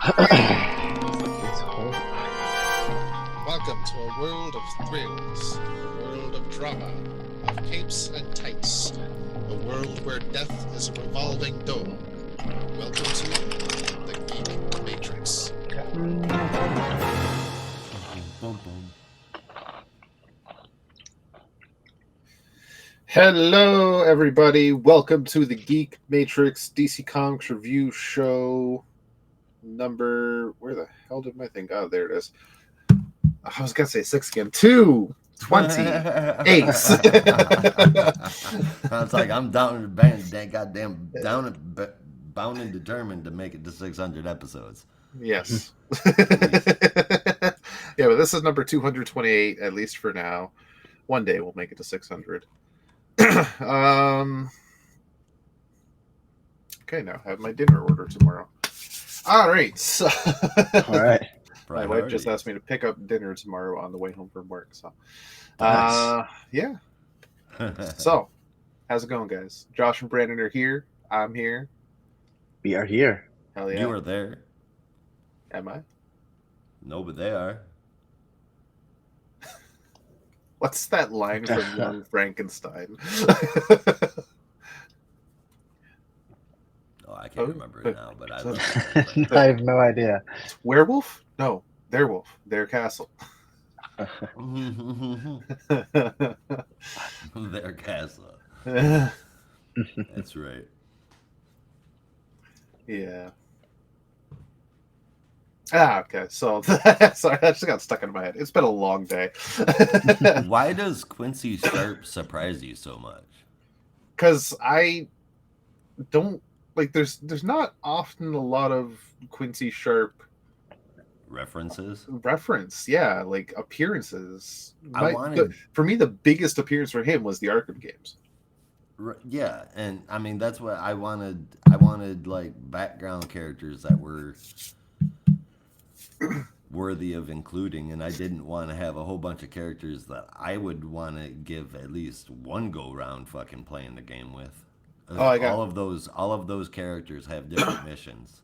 Welcome to a world of thrills, a world of drama, of capes and tights, a world where death is a revolving door. Welcome to the Geek Matrix. Hello, everybody. Welcome to the Geek Matrix DC Comics Review Show number... Where the hell did my thing... Oh, there it is. I was going to say 6 again. 228. Sounds like I'm down bound and determined to make it to 600 episodes. Yes. Yeah, but this is number 228, at least for now. One day we'll make it to 600. Okay, now I have my dinner order tomorrow. All right. So All right. my wife just asked me to pick up dinner tomorrow on the way home from work. So, Nice. yeah. So, how's it going, guys? Josh and Brandon are here. I'm here. We are here. Hell yeah. You are there. Am I? No, but they are. What's that line from Young Frankenstein? Oh, I can't remember it now, but I love I have no idea. Werewolf? No, their wolf. Their castle. Their castle. That's right. Yeah. Okay. So, sorry, that just got stuck in my head. It's been a long day. Why does Quincy Sharp surprise you so much? Because I don't like. There's not often a lot of Quincy Sharp References? yeah, like appearances. wanted- For me, the biggest appearance for him was the Arkham games. Yeah, and I mean that's what I wanted. I wanted like background characters that were worthy of including, and I didn't want to have a whole bunch of characters that I would want to give at least one go round fucking playing the game with. All of those characters have different missions.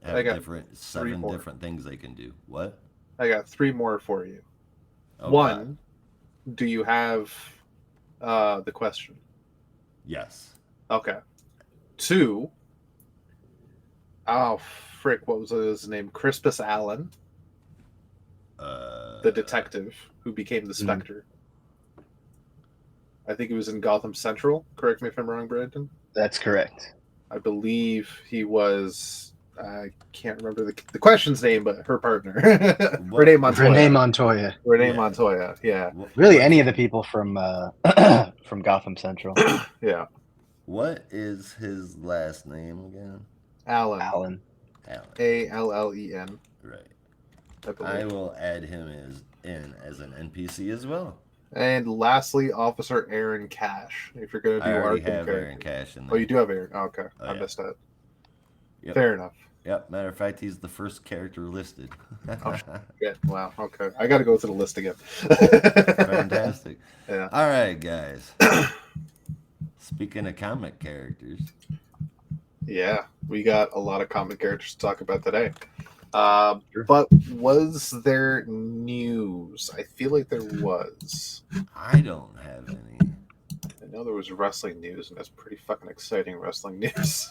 Have seven different things they can do. What? I got 3 more for you. Oh, One, do you have the question? Yes. Okay. 2, oh frick, what was his name? Crispus Allen, the detective who became the Spectre. I think he was in Gotham Central. Correct me if I'm wrong, Brandon. That's correct. I believe he was. I can't remember the question's name, but her partner, Renee Montoya. Renee Montoya. Yeah. Really, any of the people from from Gotham Central. Yeah. What is his last name again? Allen. Allen. Allen. Right. I will add him as an NPC as well. And lastly, Officer Aaron Cash. If you're going to do Arkham character. Aaron Cash in there. Oh, you do have Aaron. Oh, okay. Oh, I yeah. missed that. Yep. Fair enough. Yep. Matter of fact, he's the first character listed. Oh, yeah. Wow. Okay. I got to go through the list again. Fantastic. Yeah. All right, guys. Speaking of comic characters. Yeah. We got a lot of comic characters to talk about today. Sure. But was there news? I feel like there was. I don't have any. I know there was wrestling news, and that's pretty fucking exciting wrestling news.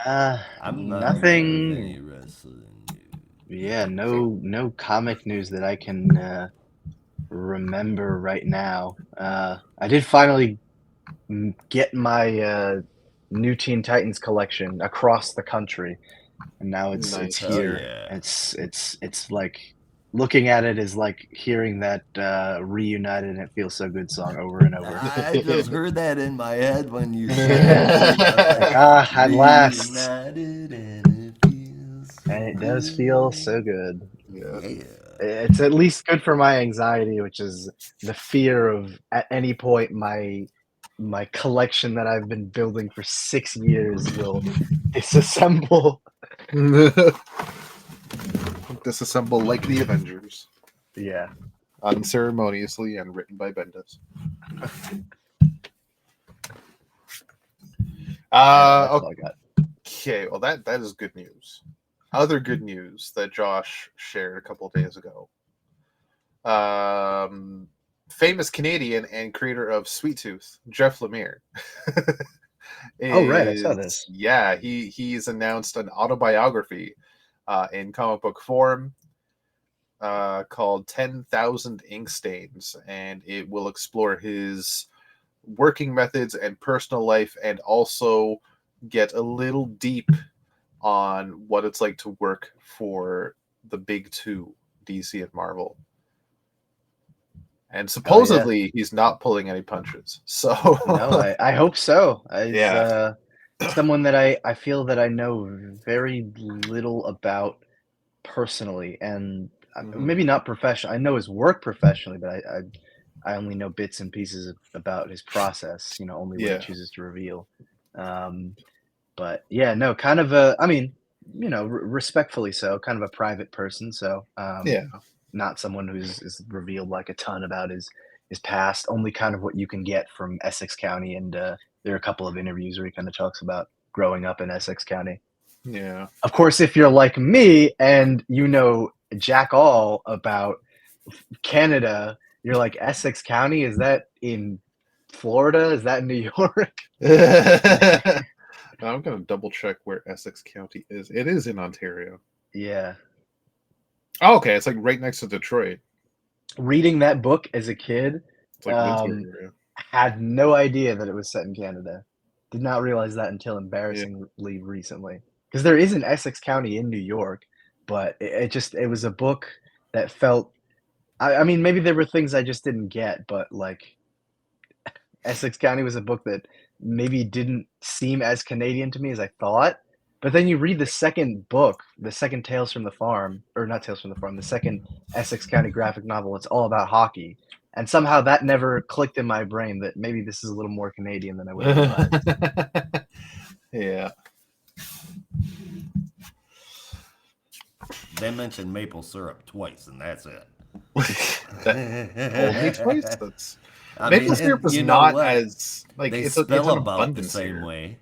I'm not nothing. aware of any wrestling news. Yeah, no comic news that I can remember right now. I did finally get my new Teen Titans collection across the country, and now it's Nice. here. Oh, yeah. It's like looking at it is like hearing that Reunited and It Feels So Good song over and over. I just heard that in my head when you said At last. Reunited and it feels And it does feel so good. Yeah. It's at least good for my anxiety, which is the fear of at any point my collection that I've been building for 6 years will disassemble. Disassemble like the Avengers. Yeah. Unceremoniously and written by Bendis. That's all I got. Okay, well that is good news. Other good news that Josh shared a couple of days ago. Famous Canadian and creator of Sweet Tooth, Jeff Lemire. Oh, right, I saw this. Yeah, he's announced an autobiography in comic book form called 10,000 Ink Stains, and it will explore his working methods and personal life, and also get a little deep on what it's like to work for the big two, DC and Marvel. And supposedly he's not pulling any punches. So no, I hope so. Yeah. Someone that I feel that I know very little about personally, and maybe not professional. I know his work professionally, but I only know bits and pieces about his process. You know, only what he chooses to reveal. But yeah, no, kind of a. I mean, you know, respectfully so, kind of a private person. So not someone who's revealed like a ton about his past. Only kind of what you can get from Essex County, and there are a couple of interviews where he kind of talks about growing up in Essex County. Yeah. Of course, if you're like me and you know jack all about Canada, you're like, Essex County, is that in Florida? Is that in New York? I'm going to double check where Essex County is. It is in Ontario. Yeah. Oh, okay. It's like right next to Detroit. Reading that book as a kid, it's like Windsor, had no idea that it was set in Canada. Did not realize that until embarrassingly recently. Because there is an Essex County in New York, but it was a book that felt. I mean, maybe there were things I just didn't get, but like Essex County was a book that maybe didn't seem as Canadian to me as I thought. But then you read the second book, the second Tales from the Farm, or not Tales from the Farm, the second Essex County graphic novel. It's all about hockey. And somehow that never clicked in my brain that maybe this is a little more Canadian than I would have realized. Yeah. They mentioned maple syrup twice, and that's it. Only twice? That's... Maple syrup is not as like they it's spell an about abundance the same here. way.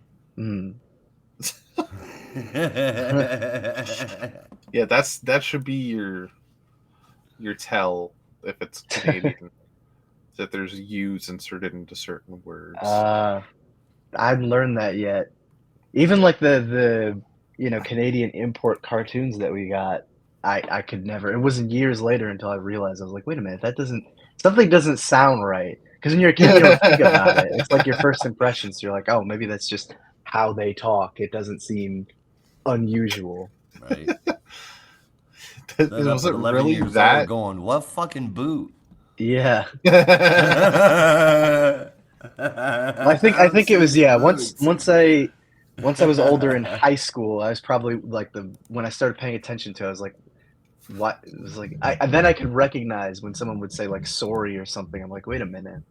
Yeah, that should be your tell if it's Canadian. That there's U's inserted into certain words. I haven't learned that yet. Even like the Canadian import cartoons that we got, I could never. It wasn't years later until I realized I was like, wait a minute, something doesn't sound right. Because when you're a kid, you don't think about it. It's like your first impressions. So you're like, oh, maybe that's just how they talk. It doesn't seem unusual. Right. Was it really that? Going, what fucking boot? Yeah. I think it was once I was older in high school, I was probably like when I started paying attention to it, I was like, what? It was like then I could recognize when someone would say like sorry or something. I'm like, wait a minute,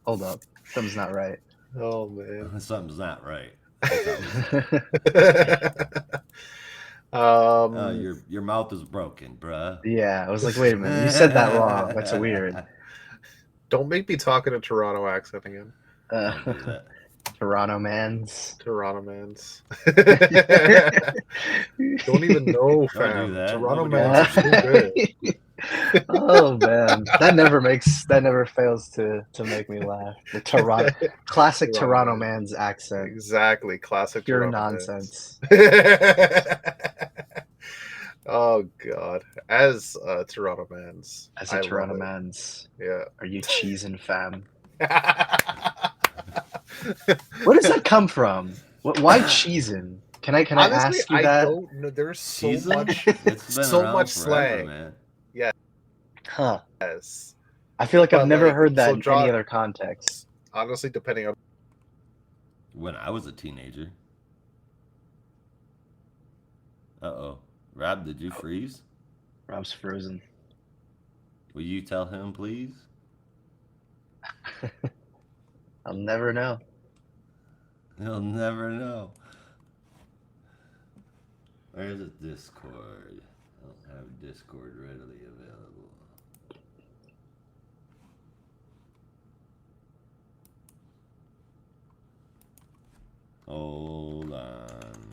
hold up, something's not right. Oh man, something's not right. Your mouth is broken, bruh. Yeah, I was like, wait a minute, you said that wrong. That's weird. Don't make me talk in a Toronto accent again. Don't do that. Toronto mans. Don't even know, fam. Don't do that. Toronto mans are so good. Oh man, that never fails to make me laugh. The classic Toronto man's accent. Exactly, classic pure Toronto nonsense. Oh god, as Toronto mans. As a Toronto mans. Yeah. Are you cheesing, fam? Where does that come from? Why cheesing? Can I Honestly, ask you that? I don't know. There's so much slang. Man. Yeah. Huh. Yes. I feel like I've never heard that in any other context. Honestly, depending on when I was a teenager. Uh-oh. Rob, did you freeze? Rob's frozen. Will you tell him, please? I'll never know. He'll never know. Where's the Discord? I don't have Discord readily available. Hold on.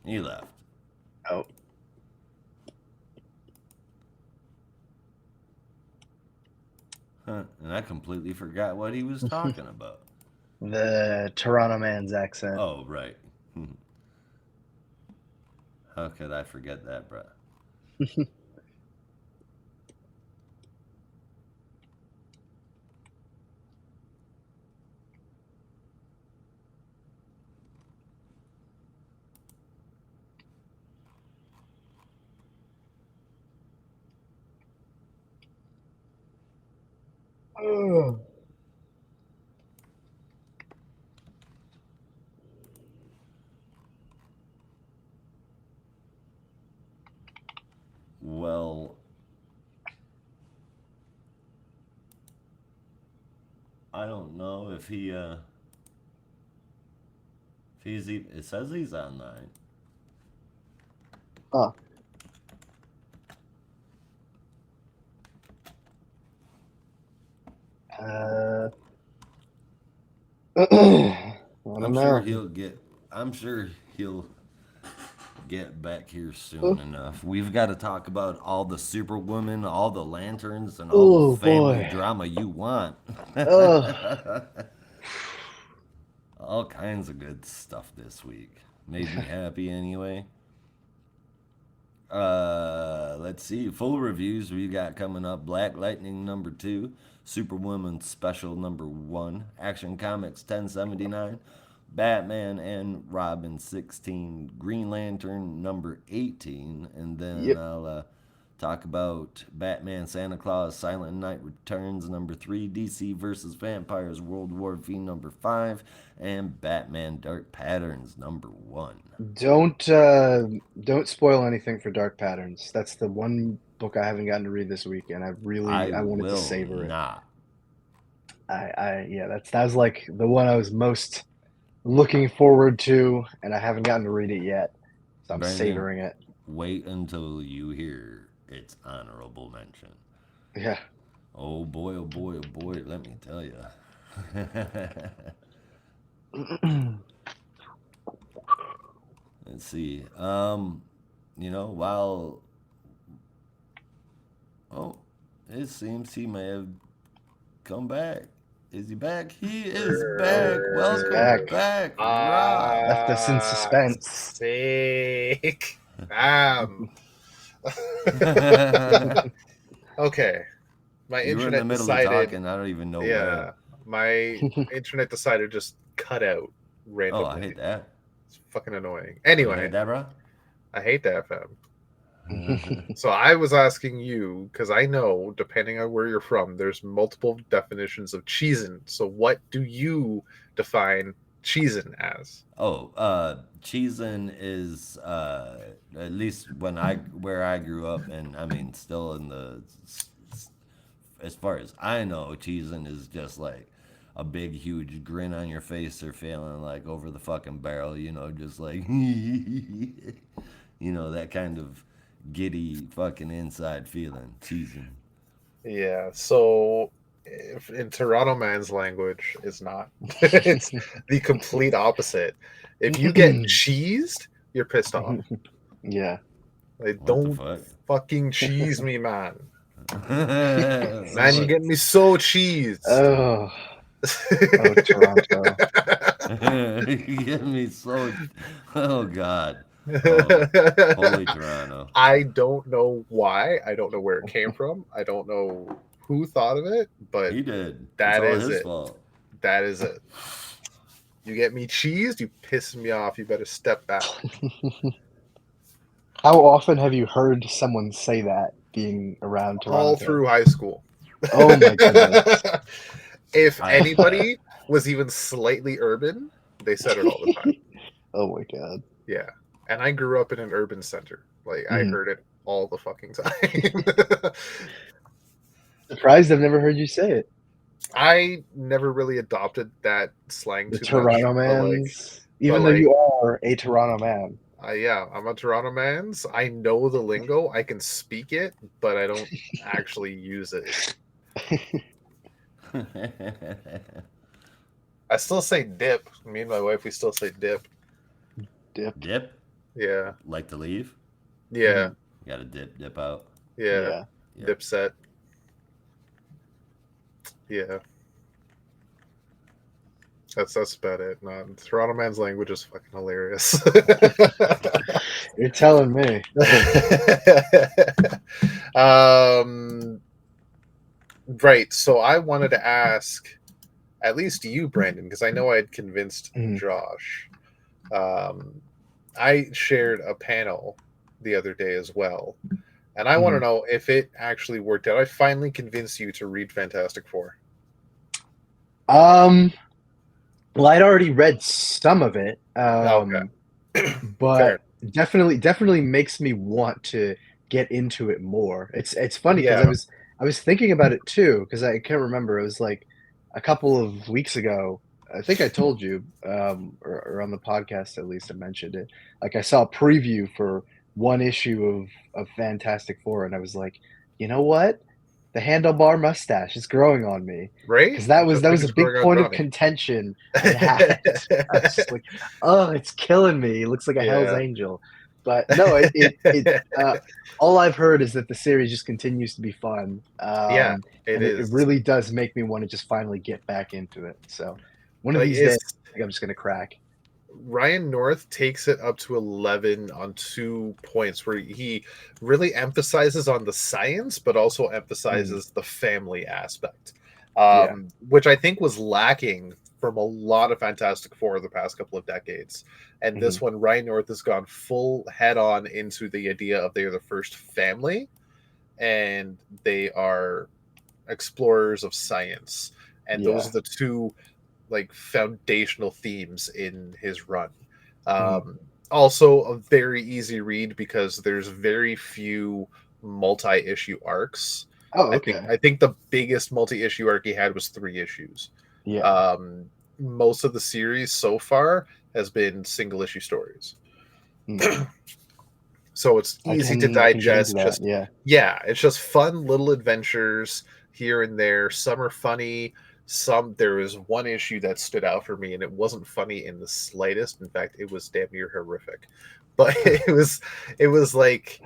He left. Oh. Huh. And I completely forgot what he was talking about. The Toronto man's accent. Oh, right. How could I forget that, bro? Oh. Well, I don't know if he's even, it says he's online. Huh. I don't know. I'm sure he'll get back here soon enough. We've got to talk about all the Superwomen, all the lanterns, and all the family drama you want. All kinds of good stuff this week. Made me happy anyway. Let's see. Full reviews we got coming up. Black Lightning number 2, Superwoman Special number 1, Action Comics 1079, Batman and Robin 16, Green Lantern number 18, and then I'll talk about Batman Santa Claus Silent Night Returns number 3, DC vs. Vampires World War V number 5, and Batman Dark Patterns number 1. Don't spoil anything for Dark Patterns. That's the one book I haven't gotten to read this week, and I wanted to savor it. That was like the one I was most looking forward to, and I haven't gotten to read it yet. So I'm savoring it. Wait until you hear its honorable mention. Yeah. Oh boy, oh boy, oh boy, let me tell you. Let's see. It seems he may have come back. Is he back? He is back. Welcome back. Left us in suspense. Sick. Okay. My you internet were in the middle decided. Of talking. I don't even know. Yeah. My internet decided to just cut out randomly. Oh, I hate that. It's fucking annoying. Anyway. You hate that, bro? I hate that, fam. So I was asking you, because I know, depending on where you're from, there's multiple definitions of cheesin'. So what do you define cheesin' as? Cheesin' is at least where I grew up, and I mean still in the, as far as I know, cheesin' is just like a big huge grin on your face or feeling like over the fucking barrel, just like that kind of giddy fucking inside feeling. Cheesing. Yeah, so if in Toronto man's language, it's not. It's the complete opposite. If you get cheesed, you're pissed off. Yeah. Like, don't fucking cheese me, man. Man, you get me so cheesed. Oh, Toronto. You get me so. Oh God. Oh, holy Toronto. I don't know why. I don't know where it came from. I don't know who thought of it, but he did. That it's is his it. Fault. That is it. You get me cheesed, you piss me off. You better step back. How often have you heard someone say that being around Toronto? All through high school. Oh my goodness. If anybody was even slightly urban, they said it all the time. Oh my God. Yeah. And I grew up in an urban center. Like, I heard it all the fucking time. Surprised I've never heard you say it. I never really adopted that slang the too Toronto much. Mans. Even though you are a Toronto man. Yeah, I'm a Toronto man's. I know the lingo. I can speak it, but I don't actually use it. I still say dip. Me and my wife, we still say dip. Dip. Dip? Yeah. Like to leave? Yeah. You gotta dip out. Yeah. Yeah. Dipset. Yeah. That's about it. Toronto Man's Language is fucking hilarious. You're telling me. Right. So I wanted to ask at least you, Brandon, because I know I had convinced Josh. I shared a panel the other day as well, and I want to know if it actually worked out. I finally convinced you to read Fantastic Four. Well, I'd already read some of it, Okay. but definitely makes me want to get into it more. It's funny because Yeah. I was thinking about it too because I can't remember. It was like a couple of weeks ago. I think I told you, or on the podcast at least I mentioned it. Like I saw a preview for one issue of Fantastic Four, and I was like, you know what? The handlebar mustache is growing on me Right? because that was Just like a it's big growing on point of Johnny. contention I had. I was just like, oh, it's killing me. He looks like a Hell's Yeah. Angel. But no, all I've heard is that the series just continues to be fun. Yeah, it And it is. really does make me want to just finally get back into it. So one of Like, these days, I think I'm just gonna crack. Ryan North takes it up to 11 on 2 points where he really emphasizes on the science, but also emphasizes the family aspect, Yeah. which I think was lacking from a lot of Fantastic Four the past couple of decades. And this one, Ryan North has gone full head on into the idea of they are the first family and they are explorers of science. And those are the two like foundational themes in his run. Also a very easy read because there's very few multi-issue arcs. Oh, okay. I think the biggest multi-issue arc he had was 3 issues. Yeah. Most of the series so far has been single issue stories. So it's easy to digest. Yeah, it's just fun little adventures here and there. Some are funny. There was one issue that stood out for me, and it wasn't funny in the slightest. In fact, it was damn near horrific. But it was like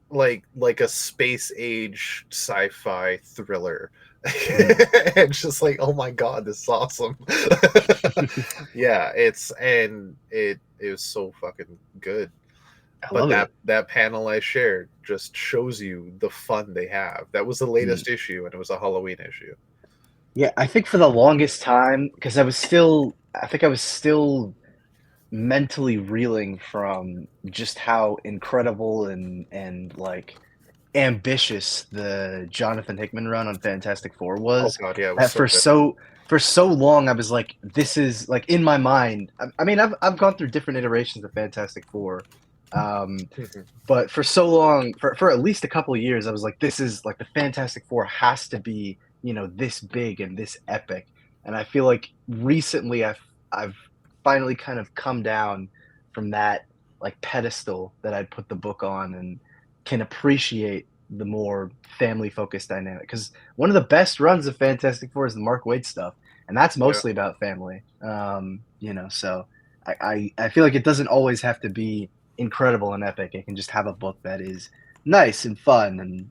a space age sci-fi thriller. It's just like, oh my god, this is awesome. Yeah, it was so fucking good. But that panel I shared just shows you the fun they have. That was the latest issue, and it was a Halloween issue. Yeah, I think for the longest time, because I was still mentally reeling from just how incredible and like ambitious the Jonathan Hickman run on Fantastic Four was. Oh god, yeah, it That was for so long I was like, this is like in my mind. I mean, I've gone through different iterations of Fantastic Four. But for so long, for at least a couple of years, I was like, this is like the Fantastic Four has to be, this big and this epic. And I feel like recently I've finally kind of come down from that like pedestal that I'd put the book on and can appreciate the more family focused dynamic. Because one of the best runs of Fantastic Four is the Mark Waid stuff, and that's mostly about family. So I feel like it doesn't always have to be incredible and epic. It can just have a book that is nice and fun and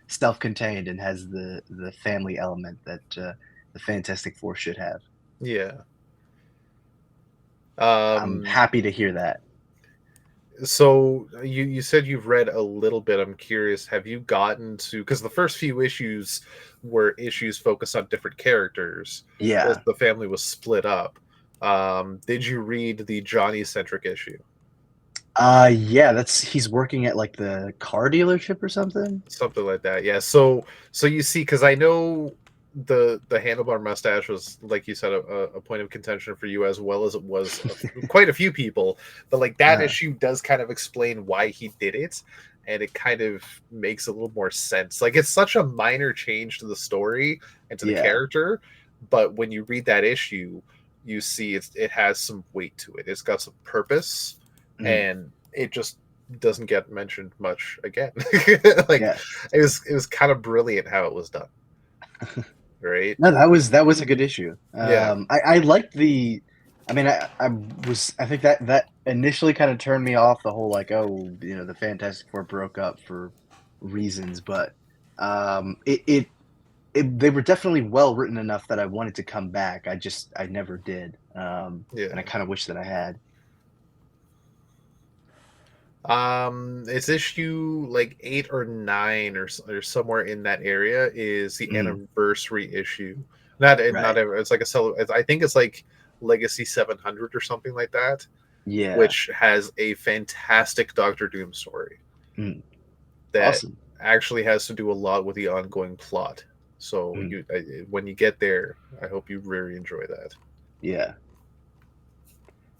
self-contained and has the family element that the Fantastic Four should have. Yeah. I'm happy to hear that. So you said you've read a little bit. I'm curious, have you gotten to, because the first few issues were issues focused on different characters. Yeah. The family was split up. Did you read the Johnny centric issue? Yeah, he's working at like the car dealership or something like that. Yeah. So you see, because I know the handlebar mustache was, like you said, a point of contention for you, as well as it was quite a few people, but like that issue does kind of explain why he did it, and it kind of makes a little more sense. Like, it's such a minor change to the story and to the character, but when you read that issue, you see it has some weight to it. It's got some purpose. And it just doesn't get mentioned much again. It was kind of brilliant how it was done. Right? No, that was a good issue. I liked the I mean, I think that initially kind of turned me off the whole like, oh, the Fantastic Four broke up for reasons, but they were definitely well written enough that I wanted to come back. I never did, and I kind of wish that I had. It's issue like 8 or 9 or somewhere in that area is the anniversary issue. Not it's like I think it's like Legacy 700 or something like that. Yeah, which has a fantastic Doctor Doom story that awesome. actually has to do a lot with the ongoing plot. So when you get there, I hope you really enjoy that. Yeah.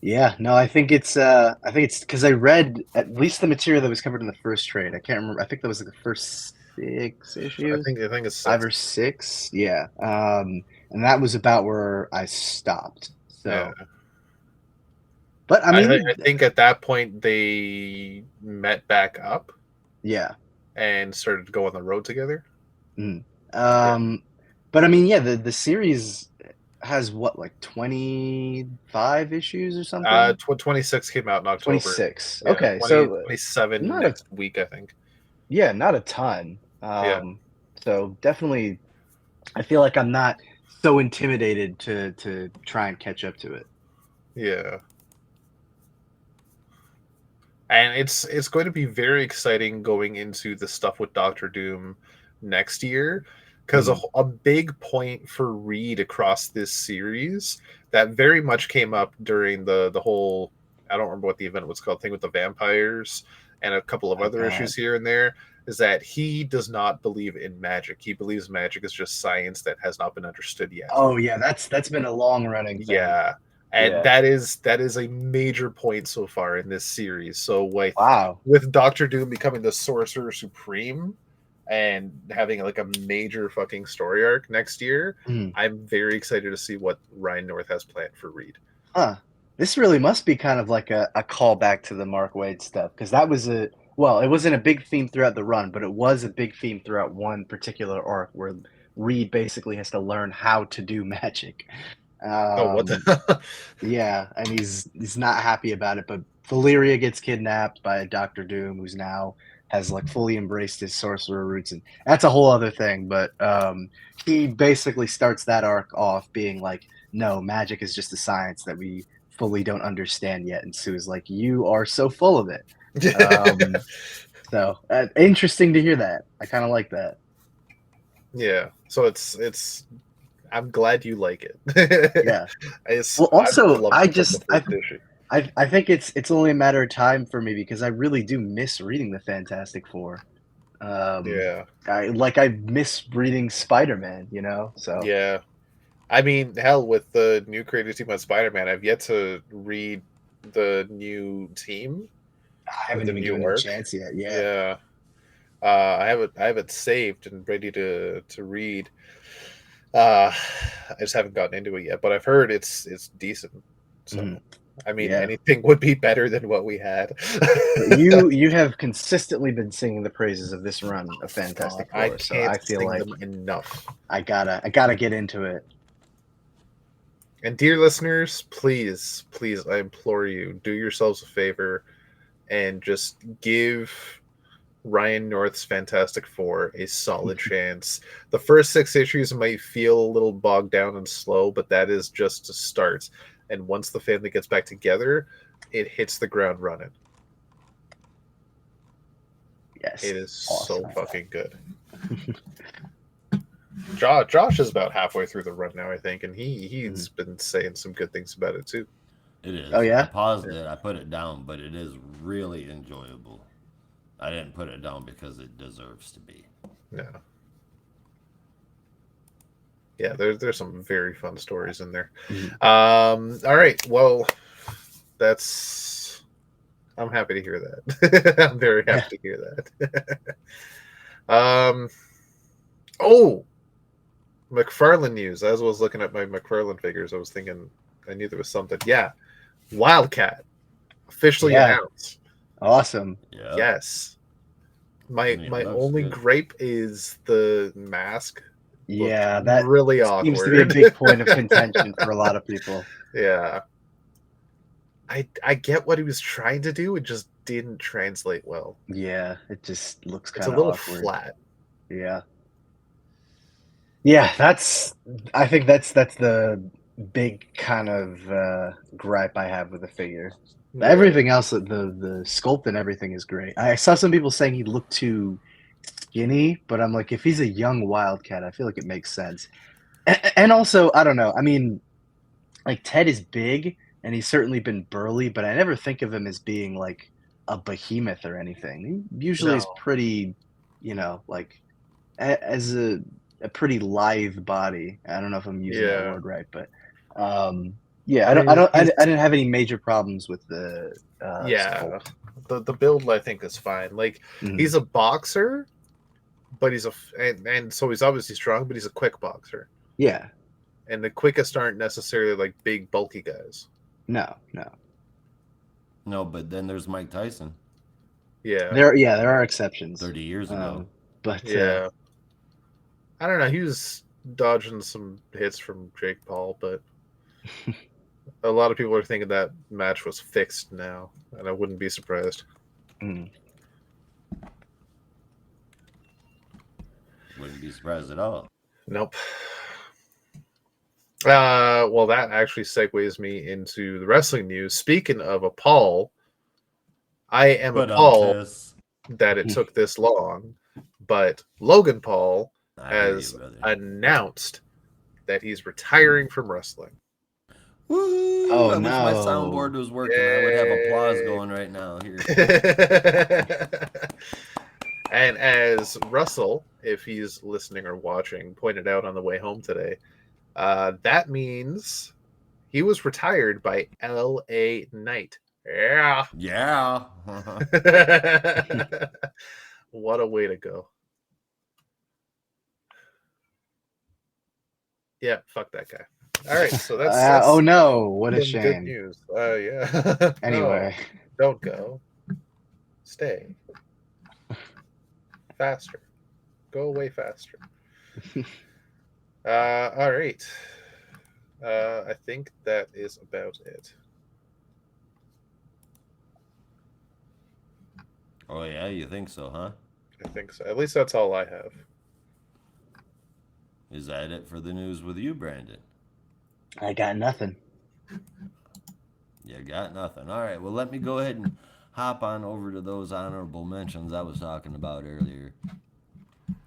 Yeah, no, I think it's because I read at least the material that was covered in the first trade. I can't remember. I think that was like the first 6 issues. I think it's 5 or 6. Yeah. And that was about where I stopped. So, yeah. But I mean, I think at that point they met back up. Yeah. And started to go on the road together. But I mean, yeah, the series has what, like 25 issues or something? 26 came out in October. 26. Yeah, okay, 20, so 27 next week, I think. Yeah, not a ton. So definitely, I feel like I'm not so intimidated to try and catch up to it. Yeah. And it's going to be very exciting going into the stuff with Doctor Doom next year, because a big point for Reed across this series that very much came up during the whole, I don't remember what the event was called, thing with the vampires and a couple of other issues here and there, is that he does not believe in magic. He believes magic is just science that has not been understood yet. Oh yeah, that's been a long running thing. Yeah. And that is a major point so far in this series. So with Doctor Doom becoming the Sorcerer Supreme and having like a major fucking story arc next year, I'm very excited to see what Ryan North has planned for Reed. This really must be kind of like a callback to the Mark Waid stuff, because that was it wasn't a big theme throughout the run, but it was a big theme throughout one particular arc where Reed basically has to learn how to do magic. What the? Yeah, and he's not happy about it, but Valeria gets kidnapped by Dr. Doom, who's now has like fully embraced his sorcerer roots, and that's a whole other thing. But he basically starts that arc off being like, no, magic is just a science that we fully don't understand yet. And Sue's like, you are so full of it. So interesting to hear that. I kind of like that. Yeah, so it's I'm glad you like it. Yeah. Well, also, I think it's only a matter of time for me, because I really do miss reading the Fantastic Four. I miss reading Spider-Man, so. Yeah. I mean, hell, with the new creative team on Spider-Man, I've yet to read the new team. I haven't even given it a chance yet. Yeah. I have it saved and ready to read. I just haven't gotten into it yet, but I've heard it's decent. So I mean, anything would be better than what we had. you have consistently been singing the praises of this run of Fantastic Four, so I feel like enough. I gotta get into it. And dear listeners, please, I implore you, do yourselves a favor and just give Ryan North's Fantastic Four a solid chance. The first 6 issues might feel a little bogged down and slow, but that is just a start. And once the family gets back together, it hits the ground running. Yes. It is awesome. So fucking good. Josh is about halfway through the run now, I think, and he's been saying some good things about it too. It is. Oh yeah? I paused it, I put it down, but it is really enjoyable. I didn't put it down because it deserves to be. Yeah, there's some very fun stories in there. All right, well, I'm happy to hear that. I'm very happy to hear that. McFarlane news. As I was looking at my McFarlane figures, I was thinking, I knew there was something. Yeah, Wildcat officially announced. Awesome. Yeah. Yes. My only gripe is the mask. Yeah, that really awkward. Seems to be a big point of contention for a lot of people. Yeah. I get what he was trying to do. It just didn't translate well. Yeah, it just looks It's kind a of little awkward. flat. Yeah. Yeah, I think that's the big kind of gripe I have with the figure. Yeah. Everything else, the sculpt and everything is great. I saw some people saying he looked too skinny, but I'm like, if he's a young Wildcat, I feel like it makes sense. And also, I don't know. I mean, like Ted is big and he's certainly been burly, but I never think of him as being like a behemoth or anything. He usually is No. pretty, like as a pretty lithe body. I don't know if I'm using that Yeah. word right, but yeah, I mean, I didn't have any major problems with the yeah. sculpt. The build I think is fine. Like Mhm. he's a boxer, but and so he's obviously strong, but he's a quick boxer. Yeah, And the quickest aren't necessarily like big bulky guys. no. No, but then there's Mike Tyson, Yeah. There are exceptions. 30 years ago. But Yeah. I don't know. He was dodging some hits from Jake Paul, but a lot of people are thinking that match was fixed now, and I wouldn't be surprised. mm. Wouldn't be surprised at all. Nope. Well, that actually segues me into the wrestling news. Speaking of a Paul, I am appalled that it took this long, but Logan Paul has announced that he's retiring from wrestling. Woo! Oh, I wish my no. soundboard was working. I would have applause going right now. Here. And as Russell, if he's listening or watching, pointed out on the way home today, that means he was retired by LA Knight. Yeah. Yeah. What a way to go. Yeah, fuck that guy. All right, so that's oh no, what a some shame. good news. Yeah. Anyway, No, don't go. Stay. Faster. Go away faster. All right. I think that is about it. Oh yeah, you think so, huh? I think so. At least that's all I have. Is that it for the news with you, Brandon? I got nothing. You got nothing. All right, well, let me go ahead and hop on over to those honorable mentions I was talking about earlier.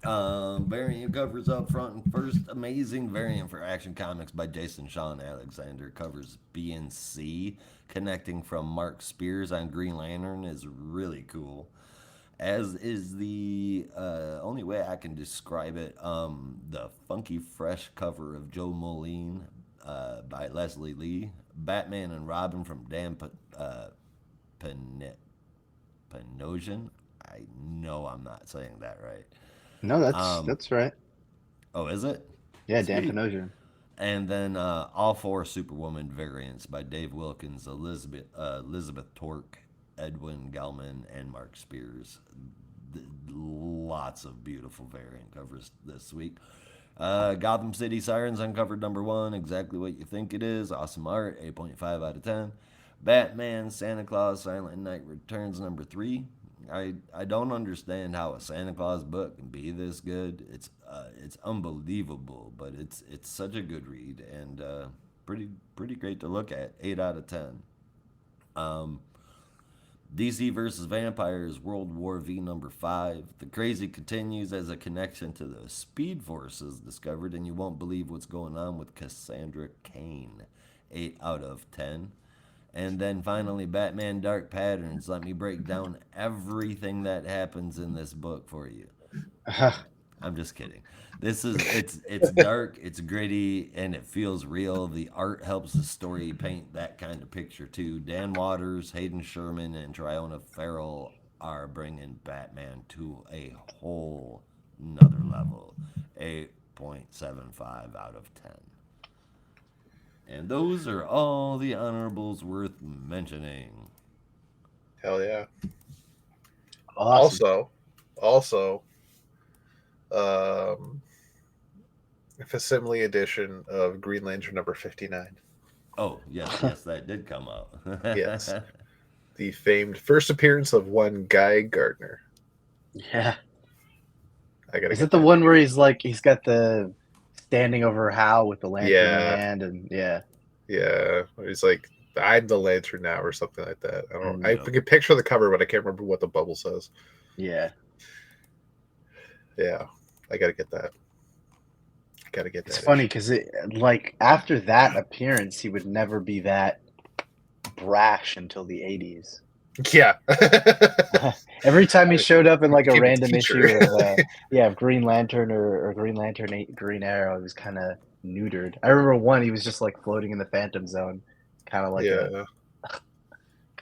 Variant covers up front, and first amazing variant for Action Comics by Jason Shawn Alexander covers B and C, connecting from Mark Spears on Green Lantern is really cool. As is the only way I can describe it, the funky fresh cover of Joe Moline by Leslie Lee, Batman and Robin from Dan Panosian. I know I'm not saying that right. No, that's right. Oh, is it? Yeah, Sweet. Dan Panosian. And then all four Superwoman variants by Dave Wilkins, Elizabeth Torque, Edwin Gelman, and Mark Spears. Lots of beautiful variant covers this week. Gotham City Sirens on cover number 1, exactly what you think it is. Awesome art, 8.5 out of 10. Batman, Santa Claus, Silent Night Returns number 3. I don't understand how a Santa Claus book can be this good. It's unbelievable, but it's such a good read and pretty great to look at. 8 out of 10. DC vs. Vampires World War V number 5. The crazy continues as a connection to the Speed Force is discovered, and you won't believe what's going on with Cassandra Cain. 8 out of 10. And then finally, Batman Dark Patterns. Let me break down everything that happens in this book for you. I'm just kidding. It's dark, it's gritty, and it feels real. The art helps the story paint that kind of picture too. Dan Waters, Hayden Sherman, and Triona Farrell are bringing Batman to a whole nother level. 8.75 out of 10. And those are all the honorables worth mentioning. Hell yeah. Awesome. Also, a facsimile edition of Green Lantern number 59. Oh, yes, that did come out. Yes. The famed first appearance of one Guy Gardner. Yeah. I gotta Is get it the that. one where he's got the standing over Hal with the lantern in Yeah. hand, and yeah. Yeah. He's like, I'm the lantern now, or something like that. I don't know. I Yep. can picture the cover, but I can't remember what the bubble says. Yeah. Yeah. I gotta get that. It's funny because like after that appearance, he would never be that brash until the 80s. Yeah. Every time he showed up in like a Became random teacher. issue of Green Lantern or Green Lantern Green Arrow, he was kind of neutered. I remember one he was just like floating in the Phantom Zone, kind of like Yeah.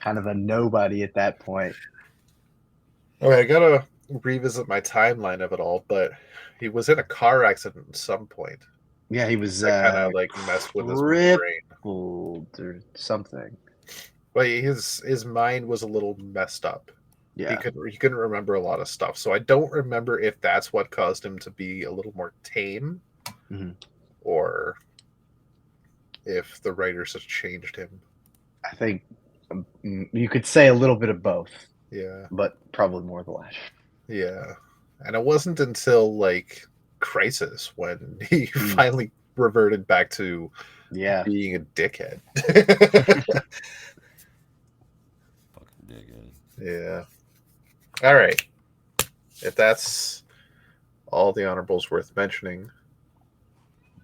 a nobody at that point. Okay, I gotta revisit my timeline of it all, but he was in a car accident at some point. Yeah, he was That kind of like messed with his brain. crippled or something. But his mind was a little messed up. Yeah. He couldn't remember a lot of stuff. So I don't remember if that's what caused him to be a little more tame, or if the writers have changed him. I think you could say a little bit of both. Yeah. But probably more the latter. Yeah. And it wasn't until like Crisis when he finally reverted back to being a dickhead. Fucking dickhead. Yeah. All right. If that's all the honorables worth mentioning.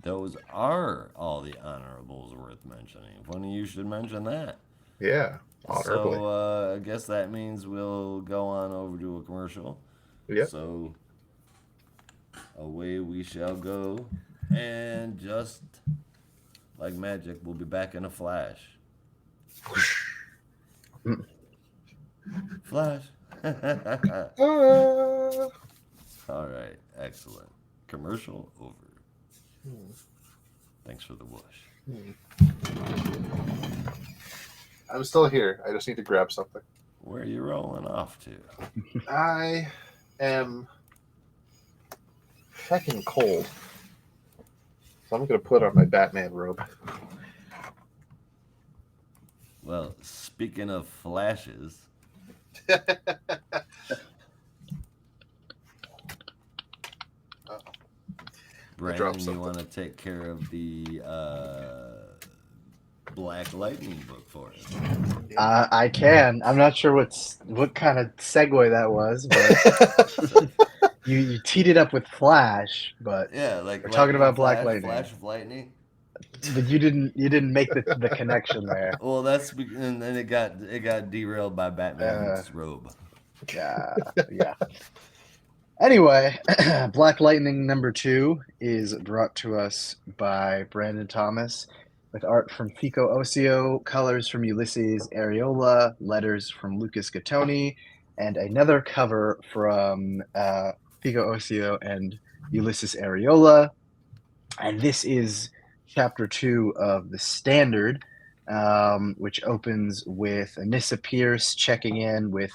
Those are all the honorables worth mentioning. Funny you should mention that. Yeah. Honorably. So I guess that means we'll go on over to a commercial. Yep. So away we shall go. And just like magic, we'll be back in a flash. Flash. All right. Excellent. Commercial over. Thanks for the whoosh. I'm still here. I just need to grab something. Where are you rolling off to? I am fucking cold. So I'm going to put on my Batman robe. Well, speaking of flashes. Brandon, you want to take care of the Black Lightning book for us? I can. I'm not sure what kind of segue that was, but you teed it up with Flash, but yeah, like we're talking about Black Lightning. Flash of Lightning. But you didn't make the connection there. Well, and then it got derailed by Batman's robe. Yeah. Anyway, Black Lightning #2 is brought to us by Brandon Thomas, with art from Fico Ossio, colors from Ulysses Areola, letters from Lucas Gattoni, and another cover from Fico Ossio and Ulysses Areola. And this is Chapter 2 of the Standard, which opens with Anissa Pierce checking in with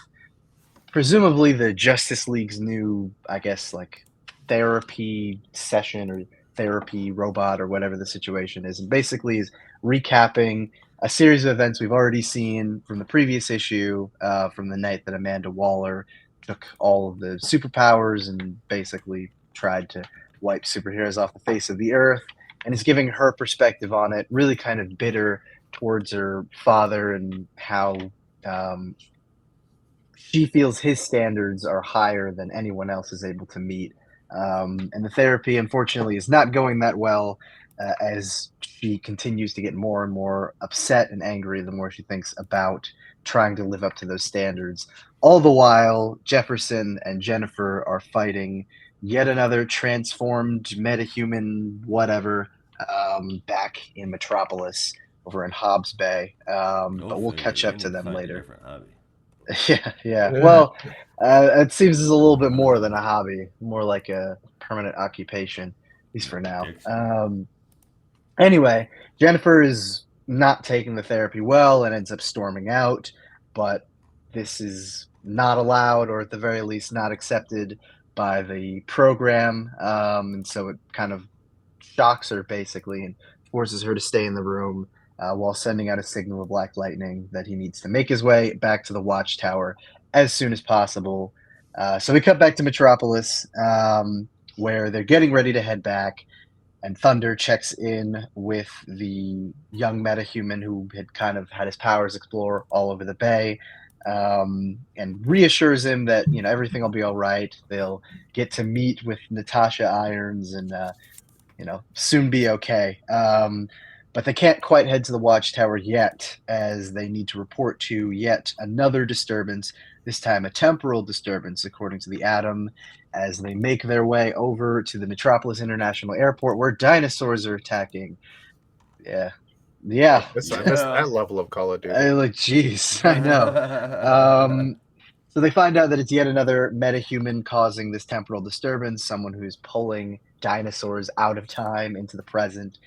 presumably the Justice League's new, I guess, like therapy session or therapy robot or whatever the situation is, and basically is recapping a series of events we've already seen from the previous issue, from the night that Amanda Waller took all of the superpowers and basically tried to wipe superheroes off the face of the earth, and is giving her perspective on it, really kind of bitter towards her father and how she feels his standards are higher than anyone else is able to meet. And the therapy, unfortunately, is not going that well, as she continues to get more and more upset and angry the more she thinks about trying to live up to those standards. All the while, Jefferson and Jennifer are fighting yet another transformed metahuman whatever back in Metropolis over in Hobbs Bay. But we'll catch up to them later. Yeah. Well, it seems it's a little bit more than a hobby, more like a permanent occupation, at least for now. Anyway, Jennifer is not taking the therapy well and ends up storming out, but this is not allowed, or at the very least not accepted by the program, and so it kind of shocks her basically and forces her to stay in the room while sending out a signal of black lightning that he needs to make his way back to the watchtower as soon as possible. So we cut back to Metropolis, where they're getting ready to head back, and Thunder checks in with the young metahuman who had kind of had his powers explore all over the bay, and reassures him that everything will be all right. They'll get to meet with Natasha Irons and soon be okay. But they can't quite head to the watchtower yet, as they need to report to yet another disturbance, this time a temporal disturbance, according to the Atom, as they make their way over to the Metropolis International Airport, where dinosaurs are attacking. Yeah. Yeah. I miss that level of Call of Duty. Jeez, I know. So they find out that it's yet another metahuman causing this temporal disturbance, someone who's pulling dinosaurs out of time into the present,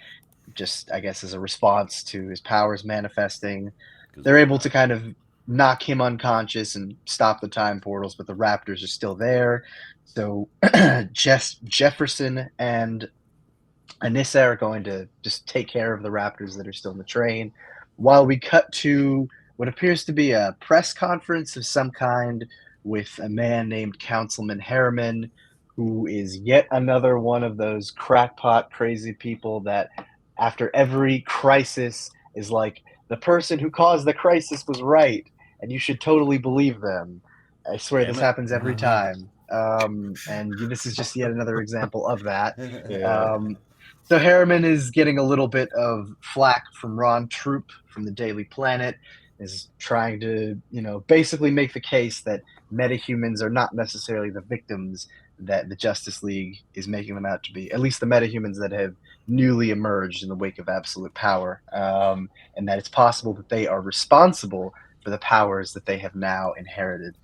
just, I guess, as a response to his powers manifesting. They're able to kind of knock him unconscious and stop the time portals, but the Raptors are still there. So Jefferson and Anissa are going to just take care of the Raptors that are still in the train, while we cut to what appears to be a press conference of some kind with a man named Councilman Harriman, who is yet another one of those crackpot crazy people that after every crisis is like, the person who caused the crisis was right, and you should totally believe them. I swear this happens every time. And this is just yet another example of that. Yeah. So Harriman is getting a little bit of flack from Ron Troop from the Daily Planet, is trying to, basically make the case that metahumans are not necessarily the victims that the Justice League is making them out to be, at least the metahumans that have newly emerged in the wake of absolute power, and that it's possible that they are responsible for the powers that they have now inherited.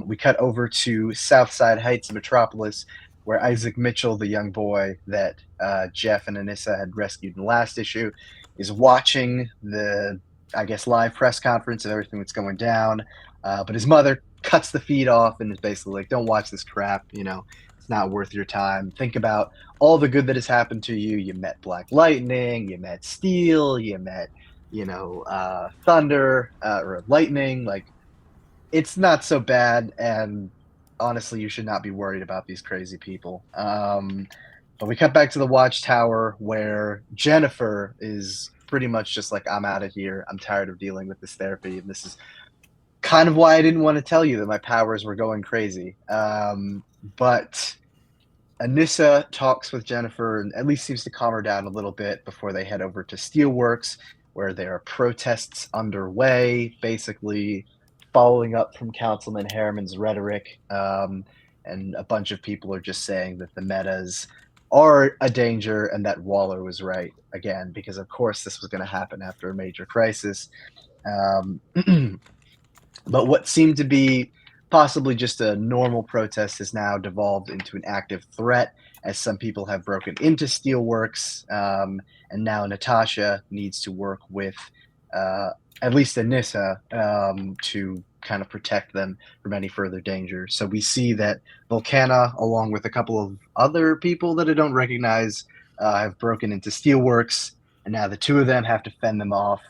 We cut over to Southside Heights, Metropolis, where Isaac Mitchell, the young boy that Jeff and Anissa had rescued in the last issue, is watching the, I guess, live press conference of everything that's going down. But his mother cuts the feed off and is basically like, don't watch this crap. It's not worth your time. Think about all the good that has happened to you. You met Black Lightning, you met Steel, you met, Thunder, or Lightning. Like, it's not so bad, and honestly, you should not be worried about these crazy people. But we cut back to the watchtower, where Jennifer is pretty much just like, I'm out of here. I'm tired of dealing with this therapy. And this is kind of why I didn't want to tell you that my powers were going crazy. But Anissa talks with Jennifer and at least seems to calm her down a little bit before they head over to Steelworks, where there are protests underway, basically following up from Councilman Harriman's rhetoric. And a bunch of people are just saying that the metas are a danger and that Waller was right again, because of course this was going to happen after a major crisis. But what seemed to be possibly just a normal protest has now devolved into an active threat, as some people have broken into Steelworks, and now Natasha needs to work with at least Anissa to kind of protect them from any further danger. So we see that Volcana, along with a couple of other people that I don't recognize, have broken into Steelworks, and now the two of them have to fend them off.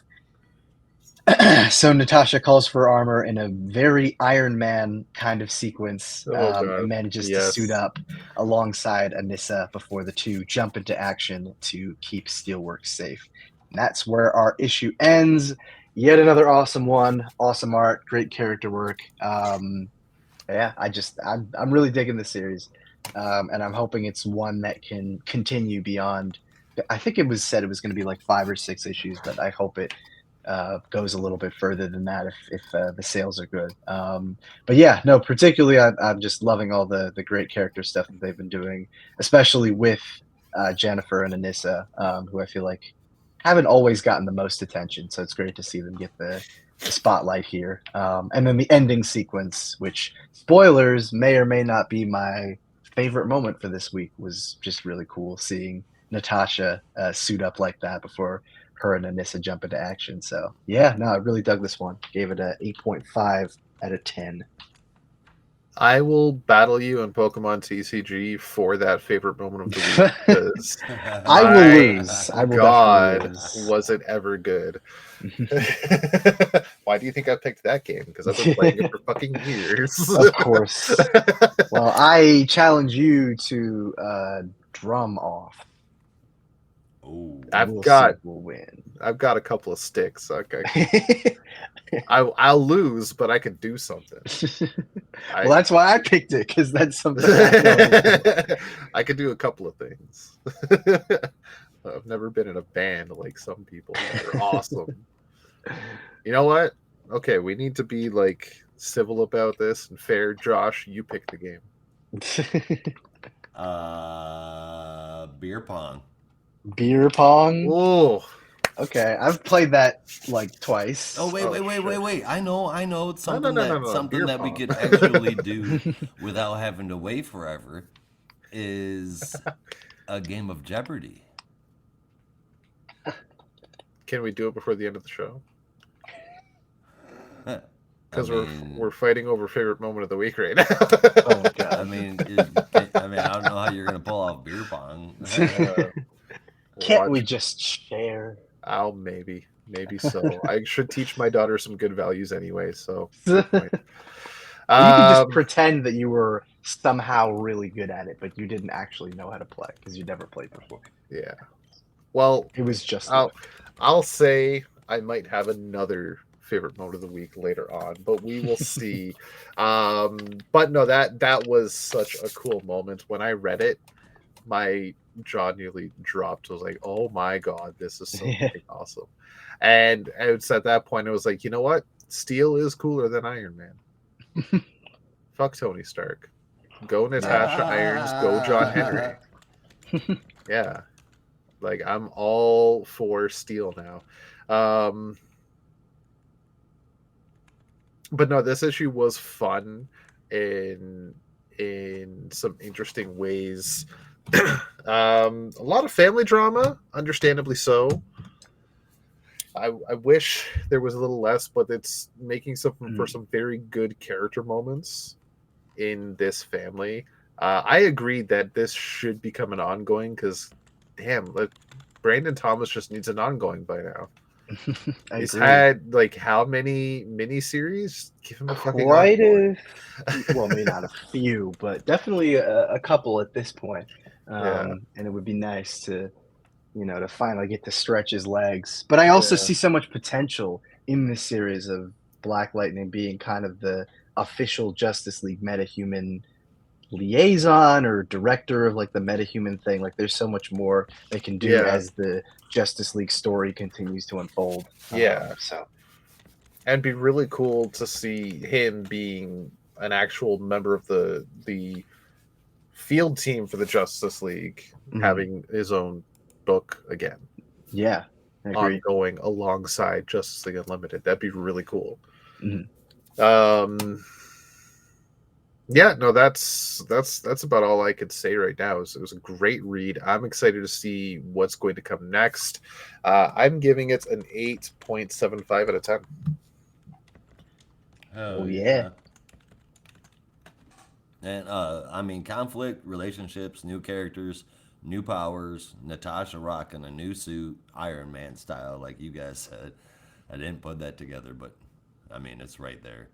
So Natasha calls for armor in a very Iron Man kind of sequence, and manages to suit up alongside Anissa before the two jump into action to keep Steelworks safe. And that's where our issue ends. Yet another awesome one, awesome art, great character work. Yeah, I'm really digging this series, and I'm hoping it's one that can continue beyond. I think it was said it was going to be like 5 or 6 issues, but I hope it goes a little bit further than that if the sales are good. But yeah, no, particularly I'm just loving all the great character stuff that they've been doing, especially with Jennifer and Anissa, who I feel like haven't always gotten the most attention. So it's great to see them get the spotlight here. And then the ending sequence, which, spoilers, may or may not be my favorite moment for this week, was just really cool seeing Natasha suit up like that before her and Anissa jump into action. So yeah, no, I really dug this one. Gave it a 8.5 out of 10. I will battle you in Pokemon TCG for that favorite moment of the week because I will lose. I will God, definitely lose. was it ever good? Why do you think I picked that game? Because I've been playing it for fucking years. Of course. Well, I challenge you to drum off. Oh, We'll see who will win. I've got a couple of sticks. Okay. I'll lose, but I can do something. Well, that's why I picked it, because that's something I could do a couple of things. I've never been in a band like some people. They're awesome. You know what? Okay, we need to be like civil about this and fair. Josh, you pick the game. Beer pong. Beer pong? Oh. Okay, I've played that like twice. Oh wait! I know something Beer that we pong. could actually do without having to wait forever is a game of Jeopardy. Can we do it before the end of the show? Because I mean, we're fighting over favorite moment of the week right now. Oh god! I mean, I don't know how you're gonna pull off beer pong. Can't we just share? Oh, maybe so. I should teach my daughter some good values anyway. So good point. You can just pretend that you were somehow really good at it, but you didn't actually know how to play because you never played before. Yeah. Well, it was just. I'll say I might have another favorite moment of the week later on, but we will see. But no, that was such a cool moment. When I read it, my jaw nearly dropped. I was like, oh my god, this is so fucking awesome. And it's at that point I was like, you know what? Steel is cooler than Iron Man. Fuck Tony Stark. Go Natasha Irons, go John Henry. Yeah. Like, I'm all for Steel now. But no, this issue was fun in some interesting ways. A lot of family drama, understandably so. I wish there was a little less, but it's making something for some very good character moments in this family. I agree that this should become an ongoing because, damn, Brandon Thomas just needs an ongoing by now. He's had like how many miniseries? Give him a fucking ongoing. Well, maybe not a few, but definitely a couple at this point. Yeah. And it would be nice to, to finally get to stretch his legs. But I also see so much potential in this series of Black Lightning being kind of the official Justice League metahuman liaison or director of like the metahuman thing. Like there's so much more they can do as the Justice League story continues to unfold. So and be really cool to see him being an actual member of the field team for the Justice League, having his own book again. Yeah, I agree. Ongoing alongside Justice League Unlimited. That'd be really cool. Yeah, no, that's about all I could say right now. It was a great read. I'm excited to see what's going to come next. I'm giving it an 8.75 out of 10. Oh yeah. And I mean, conflict, relationships, new characters, new powers, Natasha rocking a new suit, Iron Man style, like you guys said. I didn't put that together, but I mean, it's right there.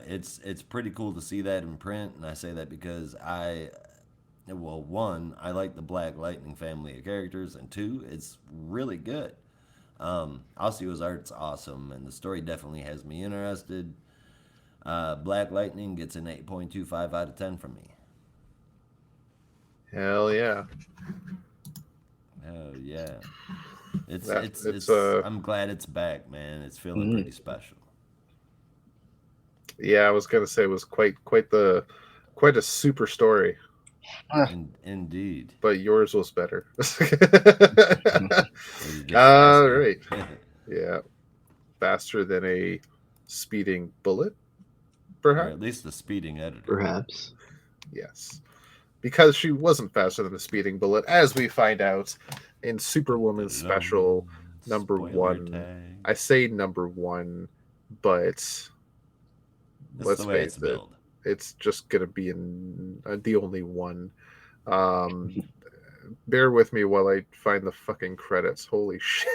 It's pretty cool to see that in print, and I say that because one, I like the Black Lightning family of characters, and two, it's really good. Osseo's art's awesome, and the story definitely has me interested. Black Lightning gets an 8.25 out of 10 from me. Hell yeah. Oh yeah. It's I'm glad it's back, man. It's feeling pretty special. Yeah, I was gonna say it was quite a super story. Indeed. But yours was better. All right. Yeah. Faster than a speeding bullet, perhaps? Or at least the speeding editor. Perhaps. Yes. Because she wasn't faster than a speeding bullet, as we find out in Superwoman Special number 1. Tag. I say number 1, but let's face it. it's just gonna be the only one. Bear with me while I find the fucking credits. Holy shit.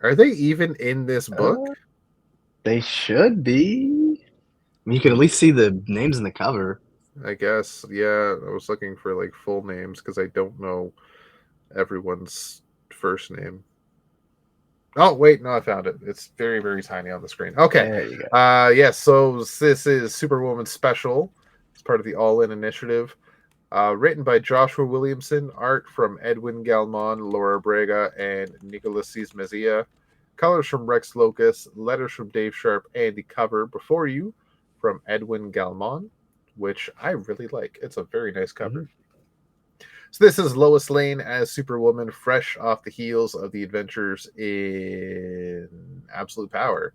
Are they even in this book? They should be. I mean, you can at least see the names in the cover. I guess. Yeah, I was looking for like full names because I don't know everyone's first name. Oh wait, no, I found it. It's very, very tiny on the screen. Okay. There you go. Yes, so this is Superwoman Special. It's part of the All In Initiative. Written by Joshua Williamson, art from Edwin Galmon, Laura Braga, and Nicolas C's Mezia. Colors from Rex Locus, letters from Dave Sharp, and the cover before you from Edwin Galmon, which I really like. It's a very nice cover. So this is Lois Lane as Superwoman, fresh off the heels of the adventures in Absolute Power.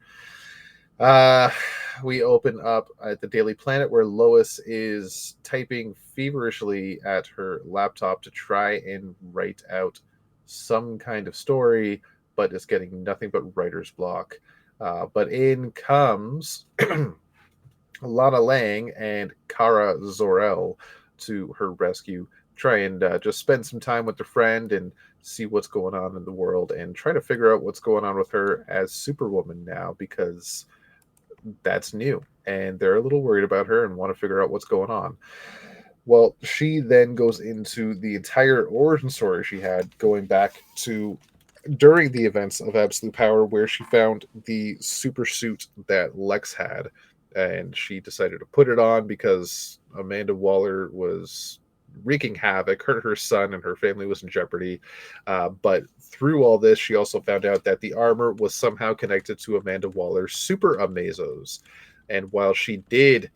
We open up at the Daily Planet where Lois is typing feverishly at her laptop to try and write out some kind of story, but is getting nothing but writer's block. But in comes Lana Lang and Kara Zor-El to her rescue, try and just spend some time with their friend and see what's going on in the world and try to figure out what's going on with her as Superwoman now, because that's new and they're a little worried about her and want to figure out what's going on. Well, she then goes into the entire origin story she had going back to during the events of Absolute Power, where she found the super suit that Lex had, and she decided to put it on because Amanda Waller was wreaking havoc, hurt her son, and her family was in jeopardy. But through all this, she also found out that the armor was somehow connected to Amanda Waller's super amazos. And while she did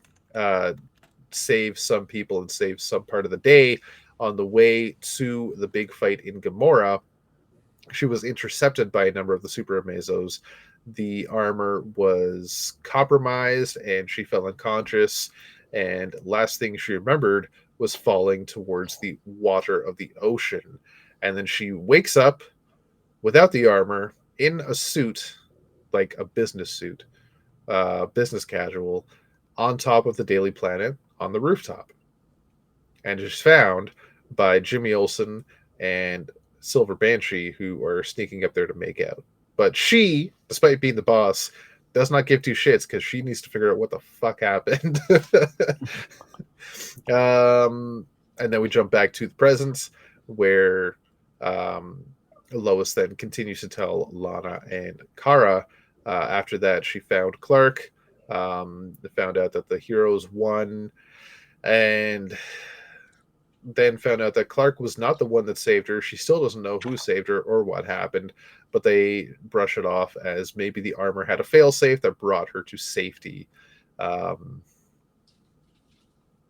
save some people and save some part of the day, on the way to the big fight in Gamora, she was intercepted by a number of the super amazos. The armor was compromised and she fell unconscious. And last thing she remembered was falling towards the water of the ocean. And then she wakes up without the armor, in a suit, like a business suit, business casual, on top of the Daily Planet on the rooftop. And is found by Jimmy Olsen and Silver Banshee, who are sneaking up there to make out. But she, despite being the boss, does not give two shits because she needs to figure out what the fuck happened. And then we jump back to the present, where Lois then continues to tell Lana and Kara. After that, she found Clark, found out that the heroes won, and then found out that Clark was not the one that saved her. She still doesn't know who saved her or what happened, but they brush it off as maybe the armor had a failsafe that brought her to safety. And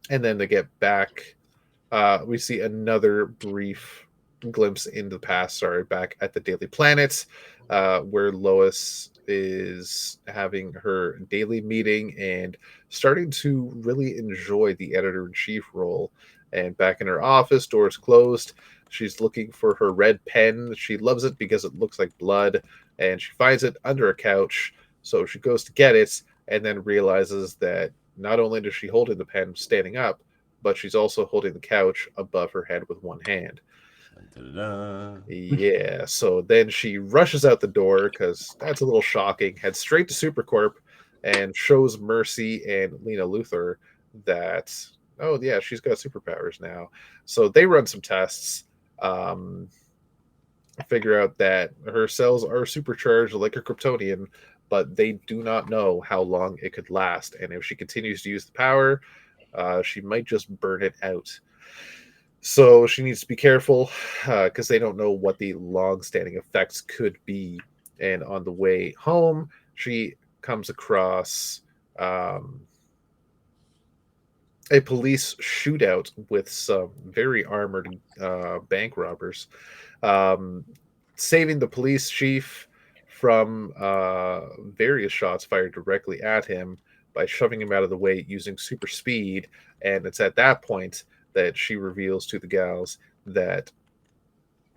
then they get back. We see another brief glimpse into the past, back at the Daily Planet, where Lois is having her daily meeting and starting to really enjoy the editor-in-chief role. And back in her office, doors closed, she's looking for her red pen. She loves it because it looks like blood, and she finds it under a couch. So she goes to get it and then realizes that not only does she hold the pen standing up, but she's also holding the couch above her head with one hand. Da-da-da. Yeah, so then she rushes out the door because that's a little shocking, heads straight to Supercorp and shows Mercy and Lena Luthor that, oh yeah, she's got superpowers now. So they run some tests, figure out that her cells are supercharged like a Kryptonian, but they do not know how long it could last. And if she continues to use the power, she might just burn it out. So she needs to be careful because they don't know what the long-standing effects could be. And on the way home, she comes across a police shootout with some very armored bank robbers, saving the police chief from various shots fired directly at him by shoving him out of the way using super speed. And it's at that point that she reveals to the gals that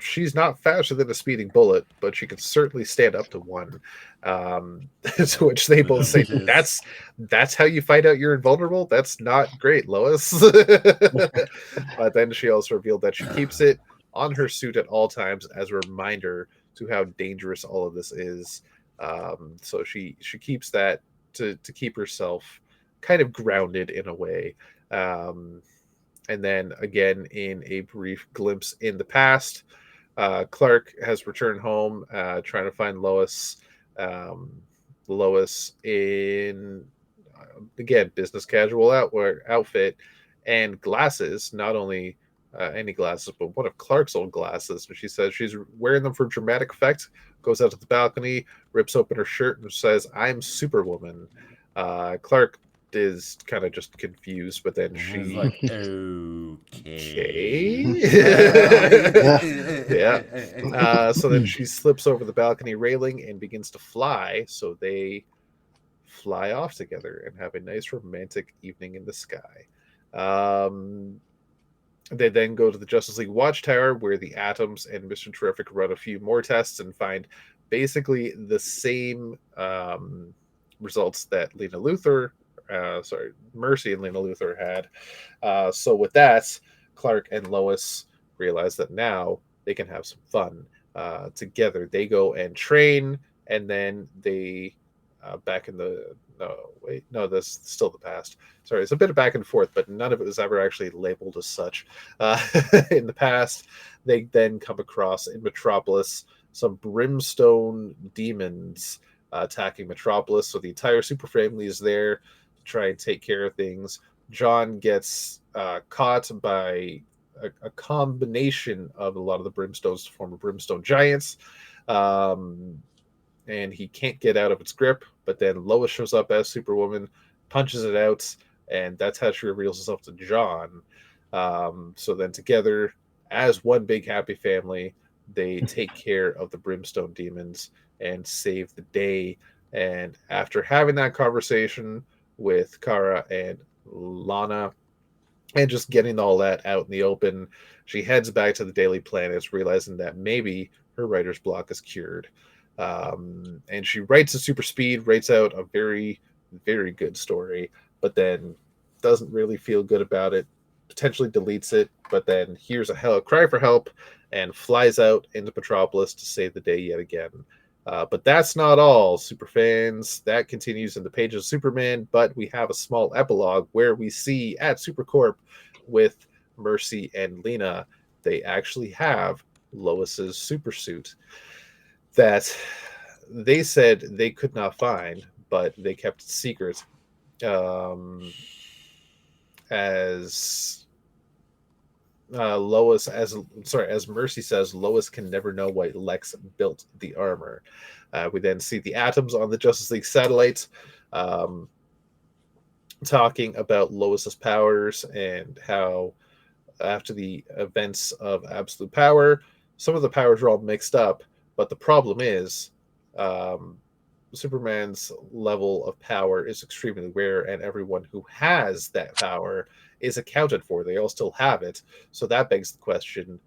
she's not faster than a speeding bullet, but she can certainly stand up to one. To which they both say, that's how you find out you're invulnerable? That's not great, Lois. But then she also revealed that she keeps it on her suit at all times as a reminder to how dangerous all of this is. So she keeps that to keep herself kind of grounded in a way. And then again, in a brief glimpse in the past, Clark has returned home, trying to find Lois. Lois in again business casual outfit and glasses. Not only any glasses, but one of Clark's old glasses. And she says she's wearing them for dramatic effect. Goes out to the balcony, rips open her shirt, and says, "I'm Superwoman." Clark is kind of just confused, but then she's like, okay. Yeah. So then she slips over the balcony railing and begins to fly. So they fly off together and have a nice romantic evening in the sky. They then go to the Justice League Watchtower, where the Atoms and Mr. Terrific run a few more tests and find basically the same results that Mercy and Lena Luthor had. So with that, Clark and Lois realize that now they can have some fun together. They go and train, and then they back in the that's still the past. Sorry, it's a bit of back and forth, but none of it was ever actually labeled as such. In the past, they then come across in Metropolis some brimstone demons attacking Metropolis. So the entire super family is there to try and take care of things. John gets caught by a combination of a lot of the brimstones to form a brimstone giants. And he can't get out of its grip, but then Lois shows up as Superwoman, punches it out, and that's how she reveals herself to John. So then together, as one big happy family, they take care of the brimstone demons and save the day. And after having that conversation with Kara and Lana, and just getting all that out in the open, she heads back to the Daily Planet, realizing that maybe her writer's block is cured. And she writes at super speed, writes out a very, very good story, but then doesn't really feel good about it, potentially deletes it, but then hears a cry for help and flies out into Metropolis to save the day yet again. But that's not all, super fans. That continues in the pages of Superman, but we have a small epilogue where we see at Supercorp with Mercy and Lena, they actually have Lois's supersuit that they said they could not find, but they kept it secret. As Mercy says, Lois can never know why Lex built the armor. We then see the Atoms on the Justice League satellite talking about Lois's powers and how after the events of Absolute Power, some of the powers are all mixed up. But the problem is, Superman's level of power is extremely rare, and everyone who has that power is accounted for. They all still have it. So that begs the question,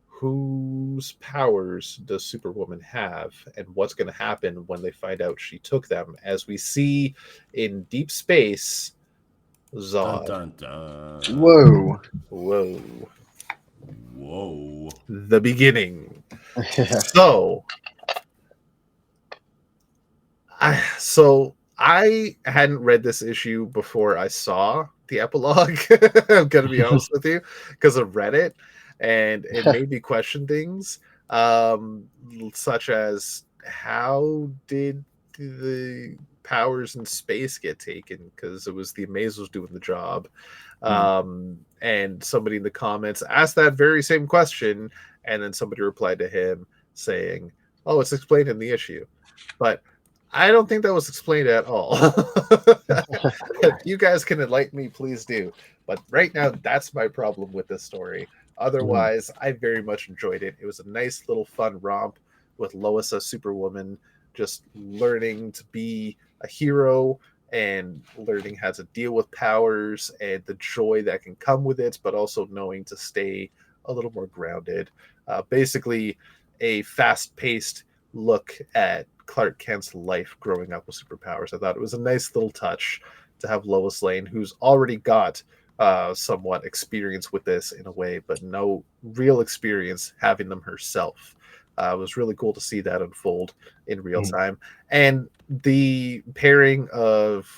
whose powers does Superwoman have, and what's going to happen when they find out she took them? As we see in Deep Space, Zod. Dun, dun, dun. Whoa. The beginning. So I hadn't read this issue before I saw the epilogue. I'm gonna be honest with you, because I've read it and it made me question things, such as how did the powers in space get taken, because it was the Amazers doing the job. And somebody in the comments asked that very same question, and then somebody replied to him saying, "Oh, it's explained in the issue," but I don't think that was explained at all. If you guys can enlighten me, please do. But right now, that's my problem with this story. Otherwise, I very much enjoyed it. It was a nice little fun romp with Lois as Superwoman, just learning to be a hero and learning how to deal with powers and the joy that can come with it, but also knowing to stay a little more grounded. Basically, a fast-paced look at Clark Kent's life growing up with superpowers. I thought it was a nice little touch to have Lois Lane, who's already got somewhat experience with this in a way, but no real experience having them herself. It was really cool to see that unfold in real time. And the pairing of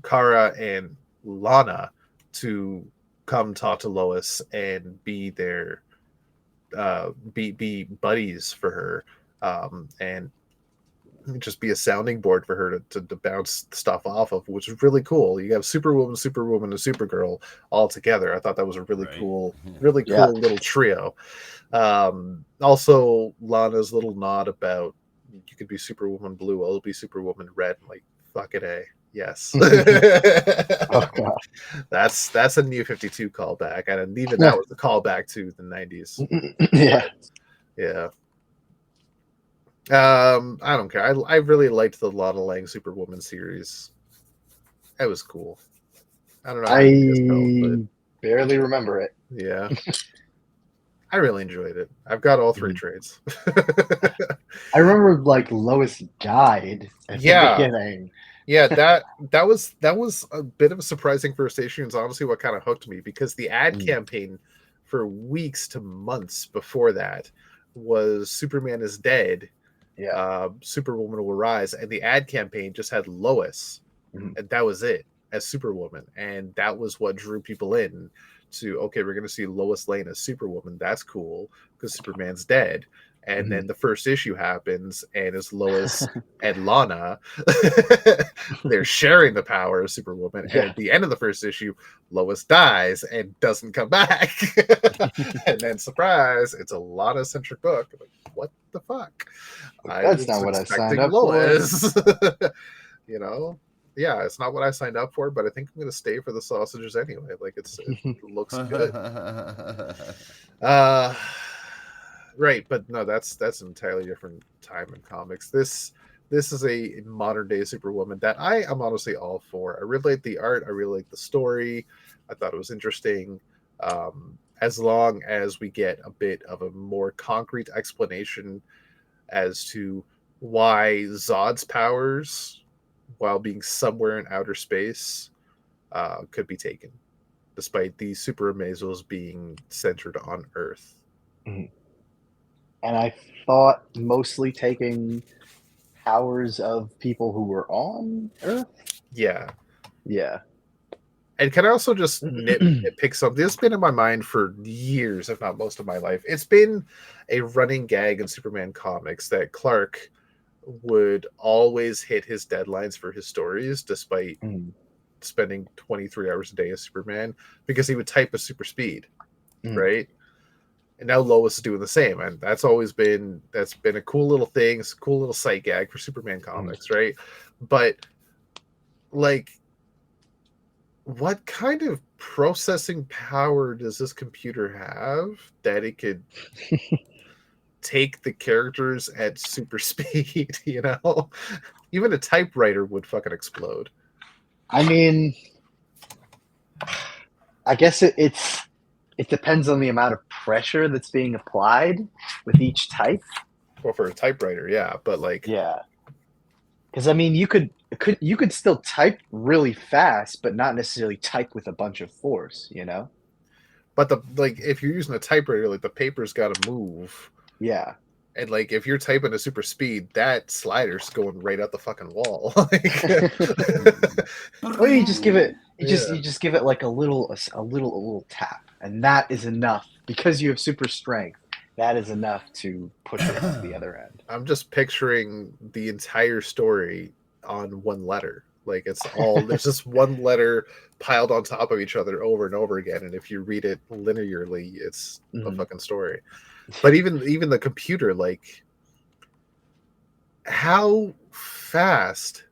Kara and Lana to come talk to Lois and be their be buddies for her, and just be a sounding board for her to bounce stuff off of, which is really cool. You have Superwoman, and Supergirl all together. I thought that was a really cool little trio. Also, Lana's little nod about you could be Superwoman blue, I'll be Superwoman red. I'm like, fucking A. Yes. Oh, God. That's a New 52 callback, and even that was a callback to the 90s. Yeah. I don't care. I really liked the Lana Lang Superwoman series. That was cool. I don't know how you guys felt, but barely remember it. yeah. I really enjoyed it. I've got all 3 trades. I remember like Lois died at the beginning. Yeah, that was a bit of a surprising first issue, and it's honestly what kind of hooked me, because the ad campaign for weeks to months before that was Superman is dead. Yeah. Superwoman will rise, and the ad campaign just had Lois, and that was it as Superwoman, and that was what drew people in to, okay, we're going to see Lois Lane as Superwoman. That's cool because Superman's dead. And then the first issue happens, and it's Lois and Lana. They're sharing the power of Superwoman. And at the end of the first issue, Lois dies and doesn't come back. And then, surprise, it's a Lana-centric book. I'm like, what the fuck? That's not what I signed up Lois. You know? Yeah, it's not what I signed up for, but I think I'm going to stay for the sausages anyway. Like, it looks good. Right, but no, that's an entirely different time in comics. This is a modern day Superwoman that I am honestly all for. I really like the art. I really like the story. I thought it was interesting. As long as we get a bit of a more concrete explanation as to why Zod's powers, while being somewhere in outer space, could be taken, despite the Super Amazos being centered on Earth. And I thought mostly taking powers of people who were on Earth. Yeah. Yeah. And can I also just nitpick something? This has been in my mind for years, if not most of my life. It's been a running gag in Superman comics that Clark would always hit his deadlines for his stories, despite spending 23 hours a day as Superman, because he would type at super speed, right? And now Lois is doing the same, and that's been a cool little thing. It's a cool little sight gag for Superman comics, right? But like, what kind of processing power does this computer have that it could take the characters at super speed? You know, even a typewriter would fucking explode. I mean, I guess it depends on the amount of pressure that's being applied with each type. Well, for a typewriter, yeah, but like, yeah, because I mean, you could still type really fast, but not necessarily type with a bunch of force, you know. But if you're using a typewriter, like the paper's got to move. Yeah. And like, if you're typing at super speed, that slider's going right out the fucking wall. Or you just give it, you just give it like a little tap, and that is enough, because you have super strength. That is enough to push it to the other end. I'm just picturing the entire story on one letter. Like, it's all there's just one letter piled on top of each other over and over again. And if you read it linearly, it's a fucking story. But even the computer, like, how fast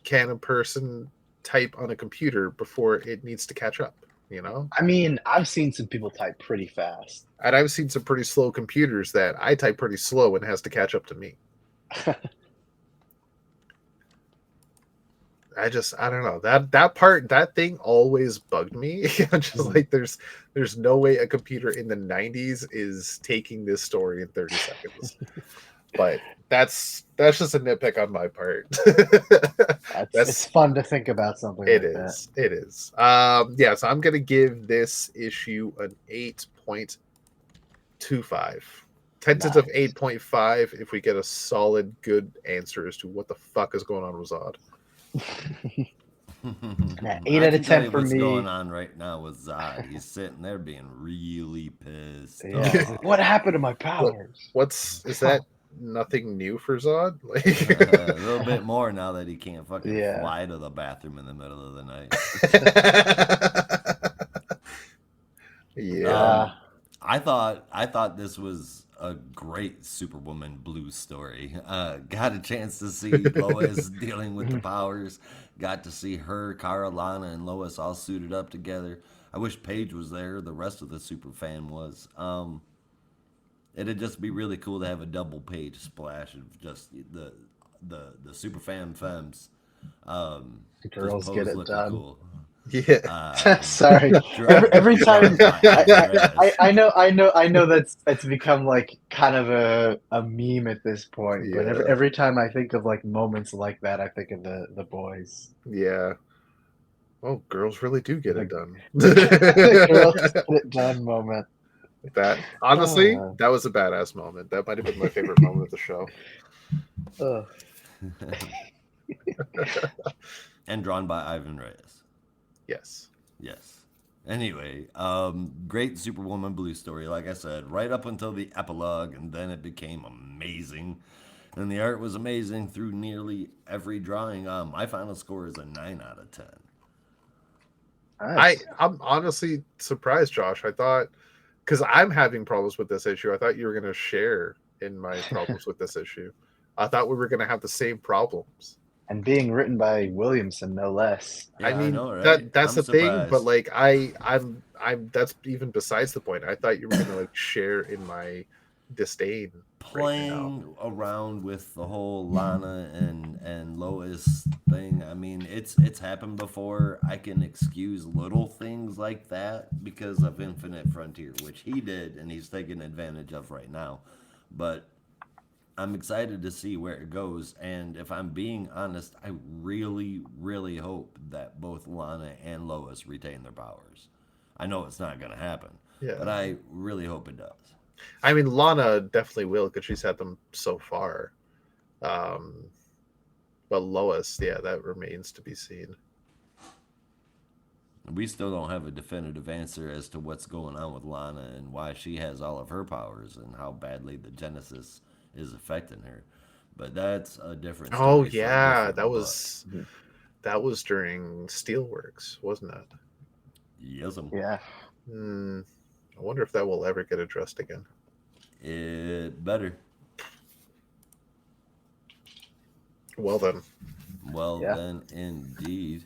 can a person type on a computer before it needs to catch up? You know? I mean, I've seen some people type pretty fast. And I've seen some pretty slow computers that I type pretty slow and it has to catch up to me. I don't know, that thing always bugged me. I'm just like, there's no way a computer in the 90s is taking this story in 30 seconds. But that's just a nitpick on my part. It's fun to think about something like that. It is. Yeah, so I'm gonna give this issue an 8.25. Tentative Nice. 8.5 if we get a solid good answer as to what the fuck is going on with Zod. Yeah, 8 out of 10 for what's me. going on right now with Zod. He's sitting there being really pissed. Yeah. What happened to my powers? Is that nothing new for Zod? Like A little bit more now that he can't fucking fly to the bathroom in the middle of the night. Yeah. I thought this was a great Superwoman blues story. Got a chance to see Lois dealing with the powers. Got to see her, Kara, Lana, and Lois all suited up together. I wish Paige was there. The rest of the super fan was. It'd just be really cool to have a double page splash of just the super fan femmes. Girls get it done. Cool. Yeah. Sorry. Every time I know that's become like kind of a meme at this point. Yeah. But every time I think of like moments like that, I think of the boys. Yeah. Oh, girls really do get it done. The girls get it done moment. That honestly, that was a badass moment. That might have been my favorite moment of the show. And drawn by Ivan Reyes. Yes. Anyway, great Superwoman blue story, like I said, right up until the epilogue, and then it became amazing. And the art was amazing through nearly every drawing. My final score is a 9 out of 10. Nice. I'm honestly surprised, Josh. I thought, because I'm having problems with this issue, I thought you were going to share in my problems with this issue. I thought we were going to have the same problems. And being written by Williamson, no less. Yeah, I know, right? That's the thing, but like I'm that's even besides the point. I thought you were going to like share in my disdain. Playing around with the whole Lana and Lois thing. I mean, it's happened before. I can excuse little things like that because of Infinite Frontier, which he did and he's taking advantage of right now. But I'm excited to see where it goes, and if I'm being honest, I really, really hope that both Lana and Lois retain their powers. I know it's not going to happen, but I really hope it does. I mean, Lana definitely will because she's had them so far. But Lois, yeah, that remains to be seen. We still don't have a definitive answer as to what's going on with Lana and why she has all of her powers and how badly the Genesis is affecting her. But that's a different story. Oh yeah, that was during Steelworks, wasn't it? Yes. Yeah. I wonder if that will ever get addressed again. It better. Well then. Then, indeed.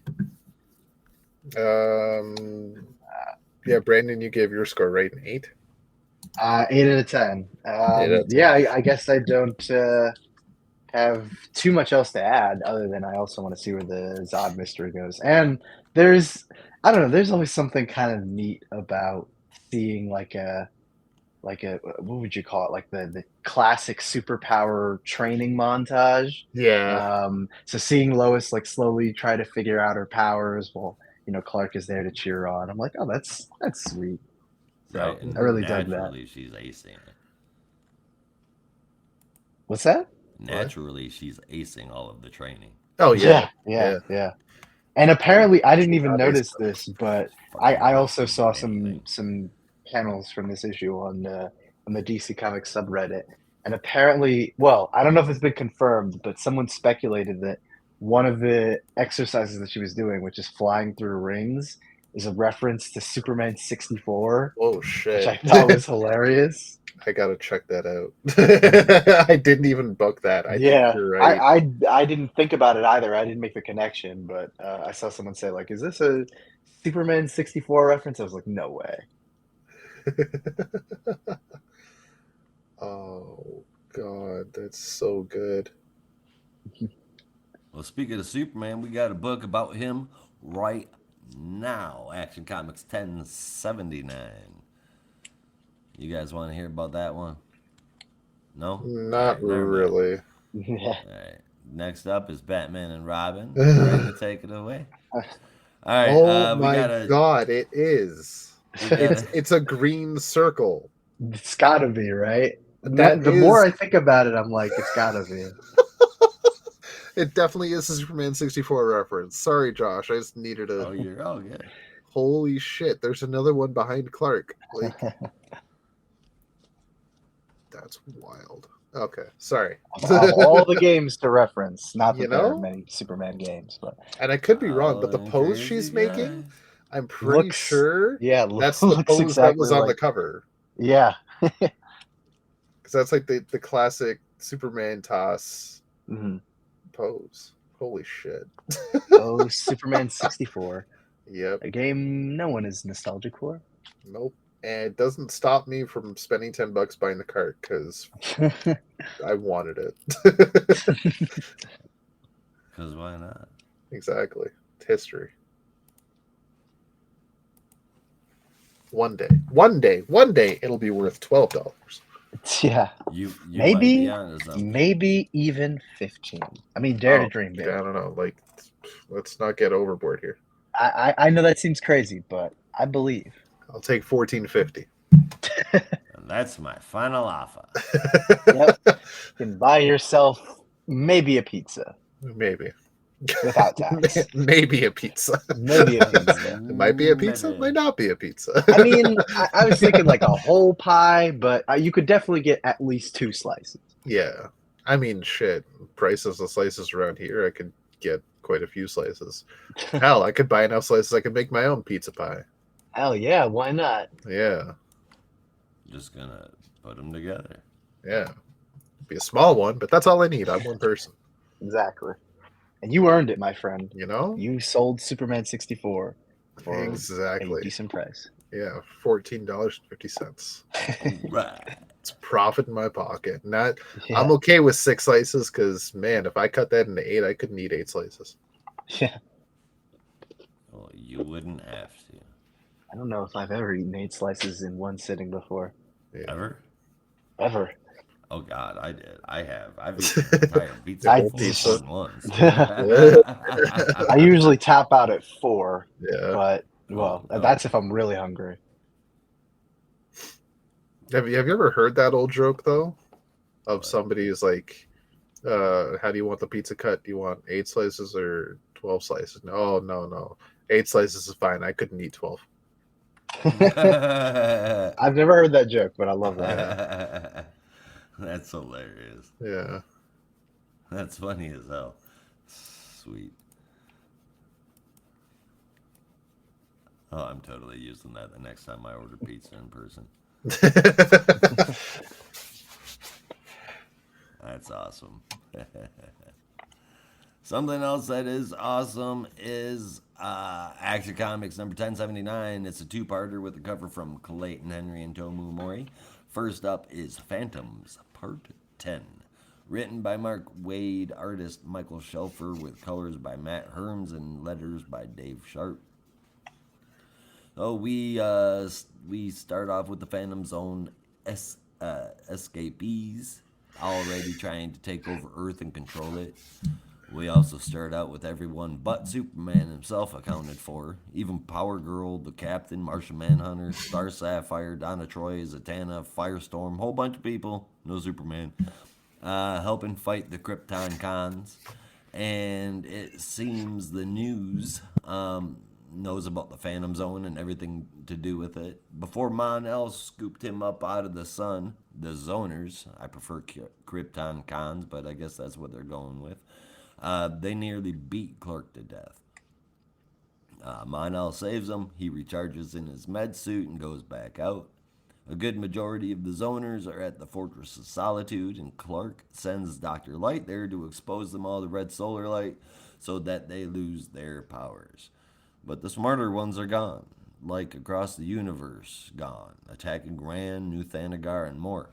Yeah, Brandon, you gave your score right, an 8. 8 out of 10. Yeah, I guess I don't have too much else to add other than I also want to see where the Zod mystery goes. And there's always something kind of neat about seeing like a what would you call it? Like the classic superpower training montage. Yeah. So seeing Lois like slowly try to figure out her powers while Clark is there to cheer on. I'm like, oh, that's sweet. So Right, and I really dug that. naturally, she's acing it. What's that? Naturally, she's acing all of the training. Oh yeah. And apparently, I didn't even notice this, but I also saw some panels from this issue on the DC Comics subreddit, and apparently, well, I don't know if it's been confirmed, but someone speculated that one of the exercises that she was doing, which is flying through rings, is a reference to Superman 64. Oh shit! Which I thought was hilarious. I gotta check that out. I didn't even book that. I think you're right. I didn't think about it either. I didn't make the connection, but I saw someone say like, "Is this a Superman 64 reference?" I was like, "No way." Oh god, that's so good. Well, speaking of Superman, we got a book about him right now. Action Comics 1079. You guys want to hear about that one? No? All Not right, never mind. really. Yeah. All right. Next up is Batman and Robin. Brandon, take it away. All right. Oh We my got god, it is. We got It's a green circle. It's gotta be, right? That The more I is- think about it, I'm like, it's gotta be. It definitely is a Superman 64 reference. Sorry, Josh. I just needed a. Oh, you're all good. Holy shit! There's another one behind Clark. Like, that's wild. Okay, sorry. Of all the games to reference, not that You there are know? many Superman games, but And I could be wrong, but the Oh, pose crazy she's guy. making, I'm pretty looks sure yeah, that's the looks pose that exactly was on the like cover. yeah. Because that's like the classic Superman toss Mhm. pose. Holy shit. Oh, Superman 64, Yep. a game no one is nostalgic for. Nope. And it doesn't stop me from spending $10 buying the cart because I wanted it. Because why not? Exactly. It's history. One day, it'll be worth $12. Yeah, You maybe might be onto something. maybe even 15. I mean, dare to dream, I big. don't know. Like, let's not get overboard here. I know that seems crazy, but I believe. I'll take $14.50. And that's my final offer. Yep. You can buy yourself maybe a pizza Maybe. without tax. Maybe a pizza. Maybe a pizza. It might be a pizza. Maybe. Might not be a pizza. I mean, I was thinking like a whole pie, but you could definitely get at least 2 slices. Yeah. I mean, shit. Prices of slices around here, I could get quite a few slices. Hell, I could buy enough slices I could make my own pizza pie. Hell yeah, why not? Yeah. Just gonna put them together. Yeah. Be a small one, but that's all I need. I'm one person. Exactly. And you earned it, my friend. You know? You sold Superman 64 for a Exactly. decent price. Yeah. $14.50. Right. It's profit in my pocket. Not. Yeah. I'm okay with 6 slices because, man, if I cut that into 8, I couldn't eat 8 slices. Yeah. Well, you wouldn't have to. I don't know if I've ever eaten 8 slices in one sitting before. Yeah. Ever? Ever. Oh God, I did. I have. I've eaten an entire pizza I- full pizza. of once. I usually tap out at 4, Yeah. but well, Oh, no. that's if I'm really hungry. Have you ever heard that old joke though? Of What? somebody's like, how do you want the pizza cut? Do you want 8 slices or 12 slices? No. 8 slices is fine. I couldn't eat 12. I've never heard that joke, but I love that. That's hilarious. Yeah. That's funny as hell. Sweet. Oh, I'm totally using that the next time I order pizza in person. That's awesome. Something else that is awesome is Action Comics number 1079. It's a 2-parter with a cover from Clayton Henry and Tomu Mori. First up is Phantoms Part 10. Written by Mark Waid, artist Michael Shelfer, with colors by Matt Herms and letters by Dave Sharp. Oh, we start off with the Phantom Zone escapees already trying to take over Earth and control it. We also start out with everyone but Superman himself accounted for. Even Power Girl, the Captain, Martian Manhunter, Star Sapphire, Donna Troy, Zatanna, Firestorm, whole bunch of people, no Superman, helping fight the Krypton cons. And it seems the news knows about the Phantom Zone and everything to do with it. Before Mon-El scooped him up out of the sun, the Zoners, I prefer Krypton cons, but I guess that's what they're going with. They nearly beat Clark to death. Mon-El saves him. He recharges in his med suit and goes back out. A good majority of the Zoners are at the Fortress of Solitude, and Clark sends Dr. Light there to expose them all to red solar light so that they lose their powers. But the smarter ones are gone, like across the universe gone, attacking Gran, New Thanagar, and more.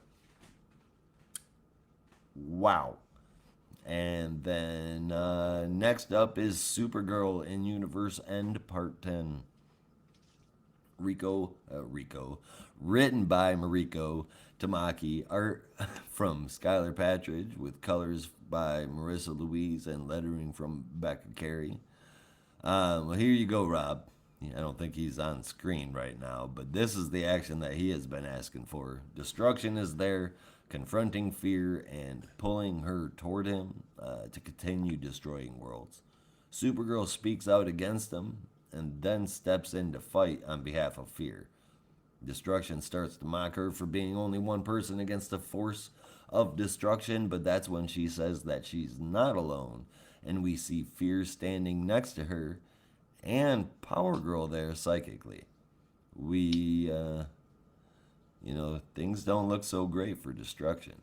Wow. And then next up is Supergirl in Universe End Part 10. Rico, written by Mariko Tamaki, art from Skylar Patridge, with colors by Marissa Louise and lettering from Becca Carey. Well, here you go, Rob. I don't think he's on screen right now, but this is the action that he has been asking for. Destruction is there, confronting fear and pulling her toward him to continue destroying worlds. Supergirl speaks out against him and then steps in to fight on behalf of fear. Destruction starts to mock her for being only one person against a force of destruction, but that's when she says that she's not alone, and we see Fear standing next to her and Power Girl there psychically. We, things don't look so great for Destruction.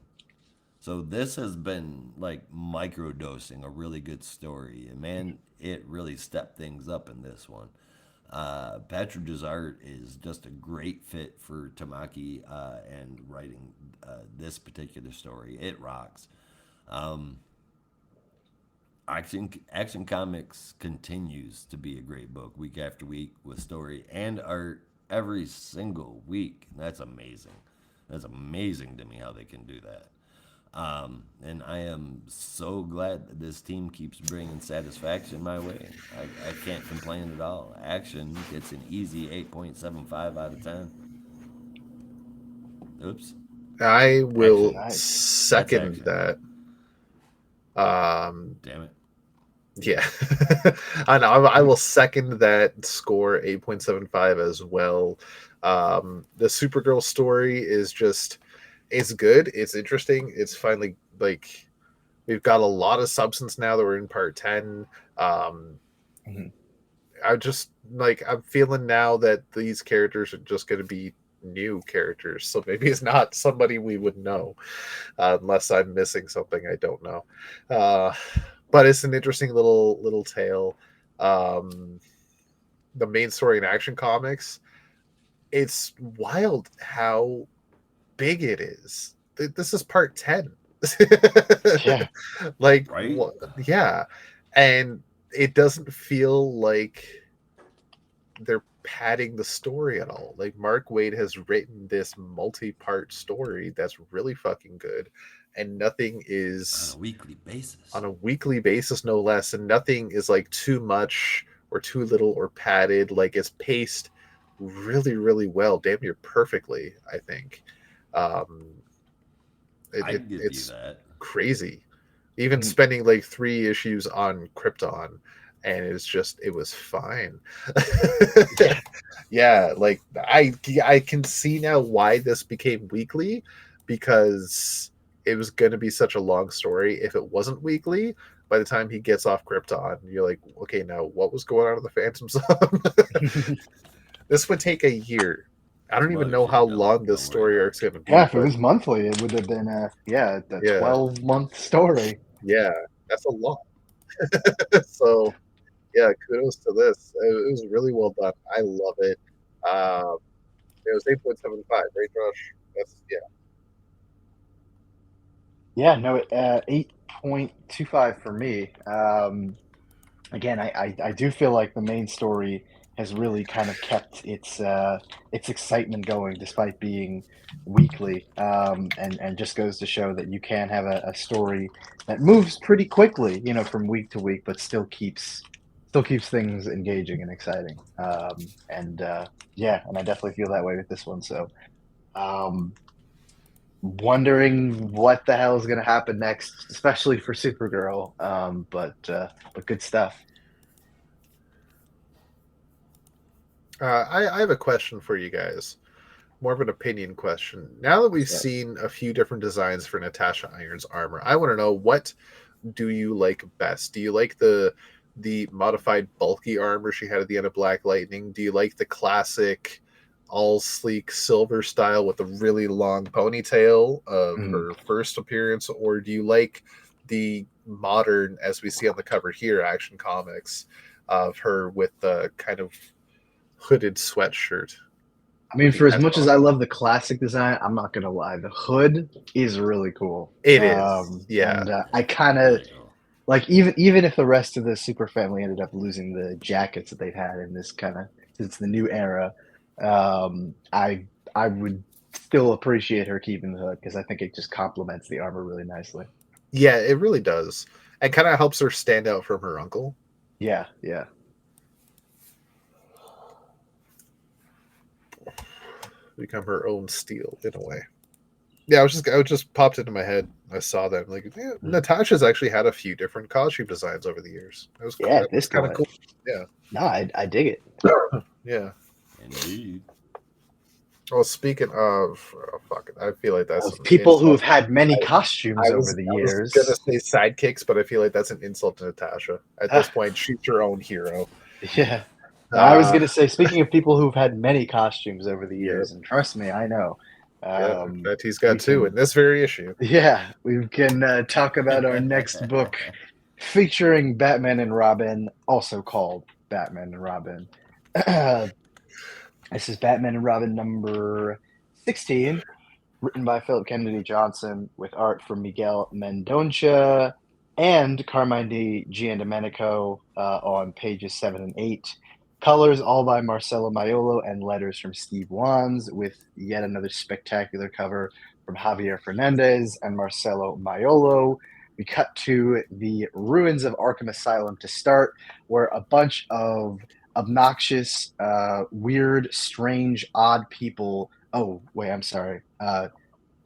So this has been like microdosing a really good story. And man, it really stepped things up in this one. Patridge's art is just a great fit for Tamaki and writing this particular story. It rocks. Action Comics continues to be a great book week after week with story and art every single week. That's amazing. That's amazing to me how they can do that. And I am so glad that this team keeps bringing satisfaction my way. I can't complain at all. Action gets an easy 8.75 out of 10. Oops. I will Nice. second that. Damn it. Yeah. I know. I will second that score, 8.75 as well. The Supergirl story is just, it's good. It's interesting. It's finally like we've got a lot of substance now that we're in part 10. I just like, I'm feeling now that these characters are just going to be new characters. So maybe it's not somebody we would know unless I'm missing something I don't know. But it's an interesting little tale. The main story in Action Comics, it's wild how big it is. This is part 10. Yeah. Like, right? Yeah. And it doesn't feel like they're padding the story at all. Like, Mark Waid has written this multi-part story that's really fucking good, and nothing is on a weekly basis, no less, and nothing is like too much or too little or padded. Like, it's paced really, really well, damn near perfectly, I think. I give you It's that. crazy. Even spending like 3 issues on Krypton, and it was fine. Yeah, like I can see now why this became weekly, because it was going to be such a long story. If it wasn't weekly, by the time he gets off Krypton, you're like, okay, now what was going on in the Phantom Zone? This would take a year. I don't even know how long this story arc's going to be. Yeah, if it was monthly, it would have been a 12-month story. Yeah, that's a lot. So yeah, kudos to this. It was really well done. I love it. It was 8.75, right, Josh? That's Yeah, no, 8.25 for me. Again, I do feel like the main story has really kind of kept its excitement going despite being weekly, and just goes to show that you can have a story that moves pretty quickly, from week to week, but still keeps things engaging and exciting. And I definitely feel that way with this one. So, wondering what the hell is going to happen next, especially for Supergirl. But good stuff. I have a question for you guys. More of an opinion question. Now that we've seen a few different designs for Natasha Iron's armor, I want to know, what do you like best? Do you like the modified bulky armor she had at the end of Black Lightning? Do you like the classic all sleek silver style with a really long ponytail of her first appearance, or do you like the modern, as we see on the cover here, Action Comics, of her with the kind of hooded sweatshirt? I mean, for as much as I awesome. love the classic design, I'm not gonna lie, the hood is really cool. It is, yeah. And I kind of Very cool. like even if the rest of the Super family ended up losing the jackets that they've had in this kind of since the new era, I would still appreciate her keeping the hood because I think it just complements the armor really nicely. Yeah, it really does. And kind of helps her stand out from her uncle. Yeah, yeah. Become her own steel in a way. Yeah, I was just popped into my head. I saw that. Like, yeah, Natasha's actually had a few different costume designs over the years. It was Yeah, that was kind of cool. Yeah. No, I dig it. Yeah. Indeed. Well, speaking of, oh, fuck it, I feel like that's Of people who have had many costumes I was over the gonna years. say sidekicks, but I feel like that's an insult to Natasha. At this point, she's her own hero. Yeah. I was gonna say, speaking of people who've had many costumes over the years, and trust me, I know. Yeah, in fact, he's got two in this very issue. Yeah, we can talk about our next book featuring Batman and Robin, also called Batman and Robin. This is Batman and Robin number 16, written by Philip Kennedy Johnson, with art from Miguel Mendonça and Carmine Di Giandomenico on pages 7 and 8. Colors all by Marcelo Maiolo and letters from Steve Wands, with yet another spectacular cover from Javier Fernandez and Marcelo Maiolo. We cut to the ruins of Arkham Asylum to start, where a bunch of obnoxious, weird, strange, odd people. Oh, wait, I'm sorry.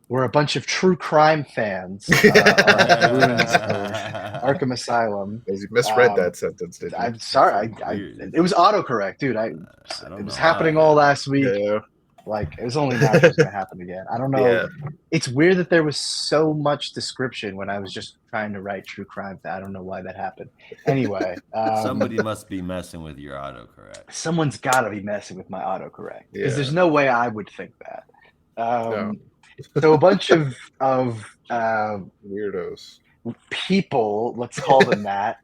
We're a bunch of true crime fans are at the ruins of Arkham Asylum. You misread that sentence, didn't you? I'm sorry. It was autocorrect, dude. It was happening all last week. Yeah. Like, it was only naturally going to happen again. I don't know. Yeah. It's weird that there was so much description when I was just trying to write true crime. I don't know why that happened. Anyway. Somebody must be messing with your autocorrect. Someone's got to be messing with my autocorrect. Because Yeah. there's no way I would think that. No. So a bunch of weirdos, people, let's call them that,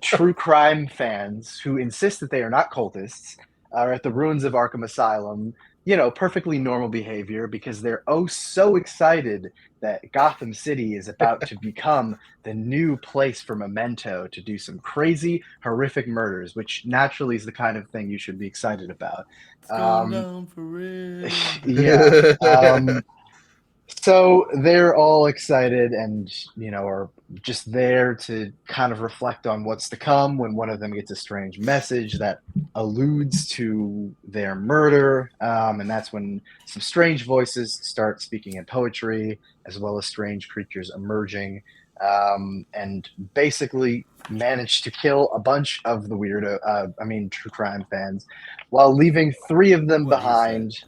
true crime fans who insist that they are not cultists, are at the ruins of Arkham Asylum. You know, perfectly normal behavior because they're so excited that Gotham City is about to become the new place for Memento to do some crazy, horrific murders, which naturally is the kind of thing you should be excited about. It's going down for real. Yeah. So they're all excited and, are just there to kind of reflect on what's to come when one of them gets a strange message that alludes to their murder. And that's when some strange voices start speaking in poetry, as well as strange creatures emerging, and basically manage to kill a bunch of the true crime fans, while leaving 3 of them behind.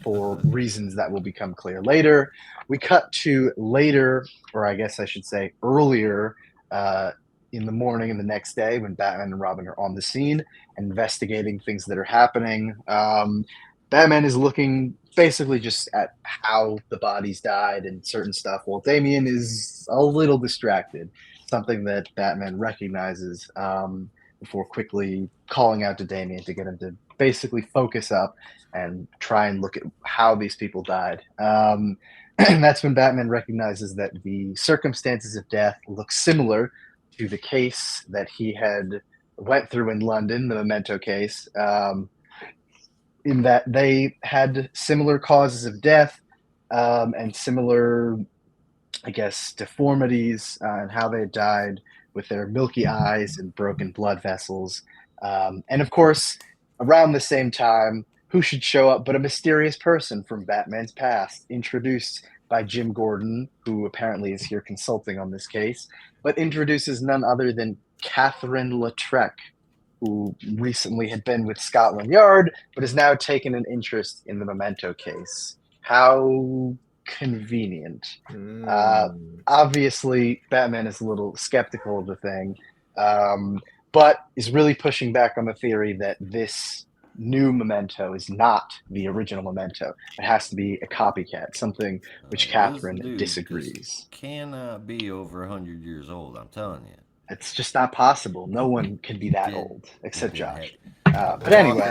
For reasons that will become clear later. We cut to later, or I guess I should say earlier, in the morning and the next day when Batman and Robin are on the scene, investigating things that are happening. Batman is looking basically just at how the bodies died and certain stuff, while Damian is a little distracted, something that Batman recognizes before quickly calling out to Damian to get him to basically focus up and try and look at how these people died. And that's when Batman recognizes that the circumstances of death look similar to the case that he had went through in London, the Memento case, in that they had similar causes of death and similar, I guess, deformities and how they died, with their milky eyes and broken blood vessels. And of course, around the same time, who should show up but a mysterious person from Batman's past, introduced by Jim Gordon, who apparently is here consulting on this case, but introduces none other than Catherine Lautrec, who recently had been with Scotland Yard, but has now taken an interest in the Memento case. How convenient. Obviously, Batman is a little skeptical of the thing, but is really pushing back on the theory that this new Memento is not the original Memento. It has to be a copycat, something which Catherine disagrees. Cannot be over 100 years old, I'm telling you. It's just not possible. No one can be that old, except Josh. But anyway.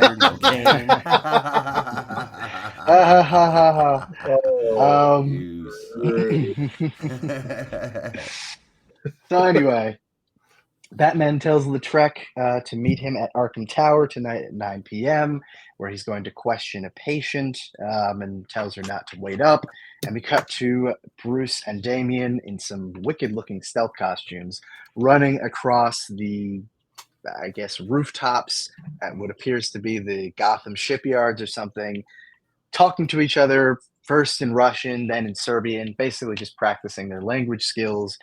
You So anyway, Batman tells Lautrec to meet him at Arkham Tower tonight at 9 p.m., where he's going to question a patient and tells her not to wait up. And we cut to Bruce and Damian in some wicked-looking stealth costumes running across the, I guess, rooftops at what appears to be the Gotham shipyards or something, talking to each other first in Russian, then in Serbian, basically just practicing their language skills.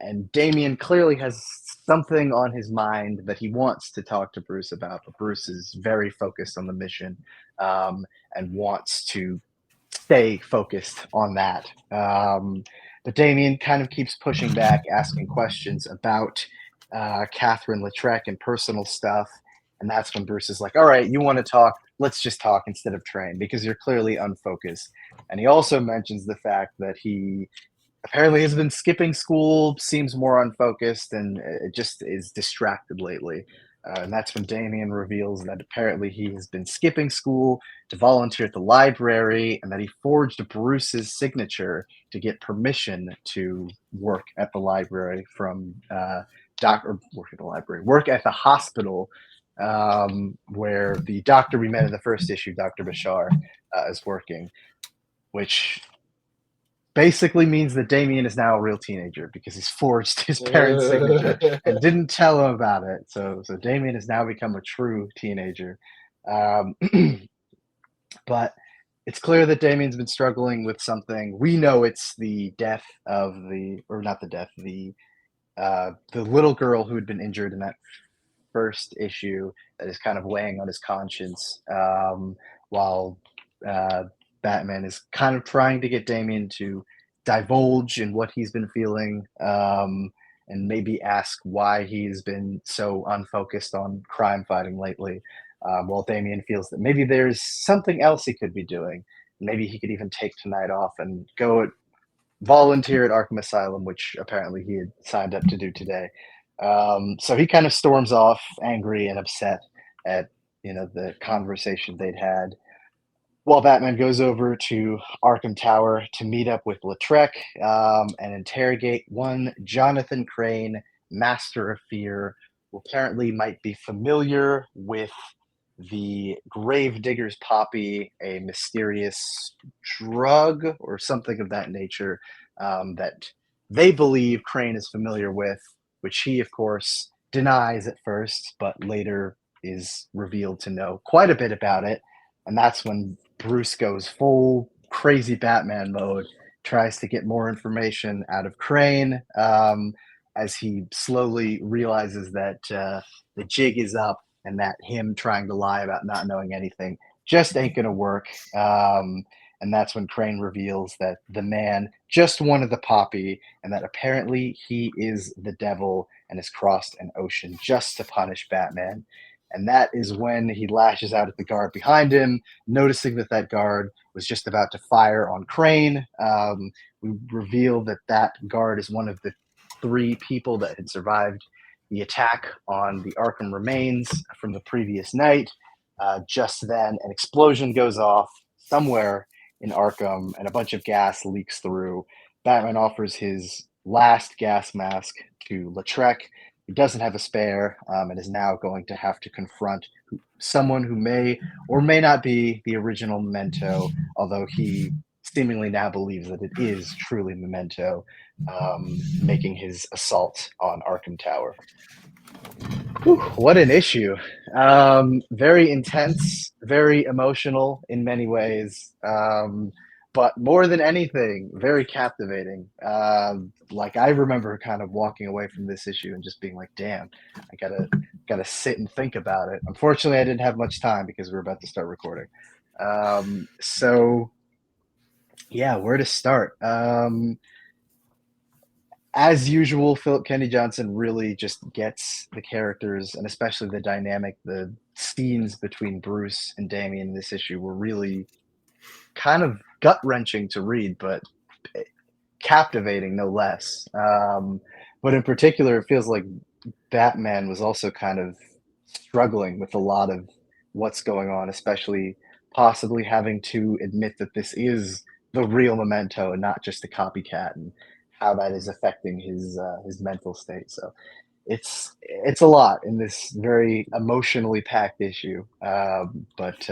And Damian clearly has something on his mind that he wants to talk to Bruce about, but Bruce is very focused on the mission and wants to stay focused on that. But Damian kind of keeps pushing back, asking questions about Catherine Lautrec and personal stuff. And that's when Bruce is like, all right, you want to talk? Let's just talk instead of train because you're clearly unfocused. And he also mentions the fact that he apparently has been skipping school, seems more unfocused, and it just is distracted lately. And that's when Damian reveals that apparently he has been skipping school to volunteer at the library and that he forged Bruce's signature to get permission to work at the library from work at the hospital where the doctor we met in the first issue, Dr. Bashar, is working, which basically means that Damian is now a real teenager because he's forged his parents' signature and didn't tell him about it. So Damian has now become a true teenager. But it's clear that Damian's been struggling with something. We know it's the death of the little girl who had been injured in that first issue that is kind of weighing on his conscience while Batman is kind of trying to get Damian to divulge in what he's been feeling and maybe ask why he's been so unfocused on crime fighting lately, while Damian feels that maybe there's something else he could be doing. Maybe he could even take tonight off and go volunteer at Arkham Asylum, which apparently he had signed up to do today. So he kind of storms off angry and upset at the conversation they'd had, while Batman goes over to Arkham Tower to meet up with Lautrec and interrogate one Jonathan Crane, Master of Fear, who apparently might be familiar with the Gravedigger's Poppy, a mysterious drug or something of that nature that they believe Crane is familiar with, which he, of course, denies at first, but later is revealed to know quite a bit about it. And that's when Bruce goes full crazy Batman mode, tries to get more information out of Crane as he slowly realizes that the jig is up and that him trying to lie about not knowing anything just ain't going to work. And that's when Crane reveals that the man just wanted the poppy and that apparently he is the devil and has crossed an ocean just to punish Batman. And that is when he lashes out at the guard behind him, noticing that guard was just about to fire on Crane. We reveal that guard is one of the 3 people that had survived the attack on the Arkham remains from the previous night. Just then, an explosion goes off somewhere in Arkham, and a bunch of gas leaks through. Batman offers his last gas mask to Lautrec. He doesn't have a spare and is now going to have to confront someone who may or may not be the original Memento, although he seemingly now believes that it is truly Memento, making his assault on Arkham Tower. Whew, what an issue. Very intense, very emotional in many ways. But more than anything, very captivating. I remember kind of walking away from this issue and just being like, damn, I gotta sit and think about it. Unfortunately, I didn't have much time because we were about to start recording. So yeah, where to start? As usual, Philip Kennedy Johnson really just gets the characters and especially the dynamic. The scenes between Bruce and Damian in this issue were really kind of gut-wrenching to read, but captivating no less. But in particular, it feels like Batman was also kind of struggling with a lot of what's going on, especially possibly having to admit that this is the real Memento and not just a copycat, and how that is affecting his mental state. So it's a lot in this very emotionally packed issue, but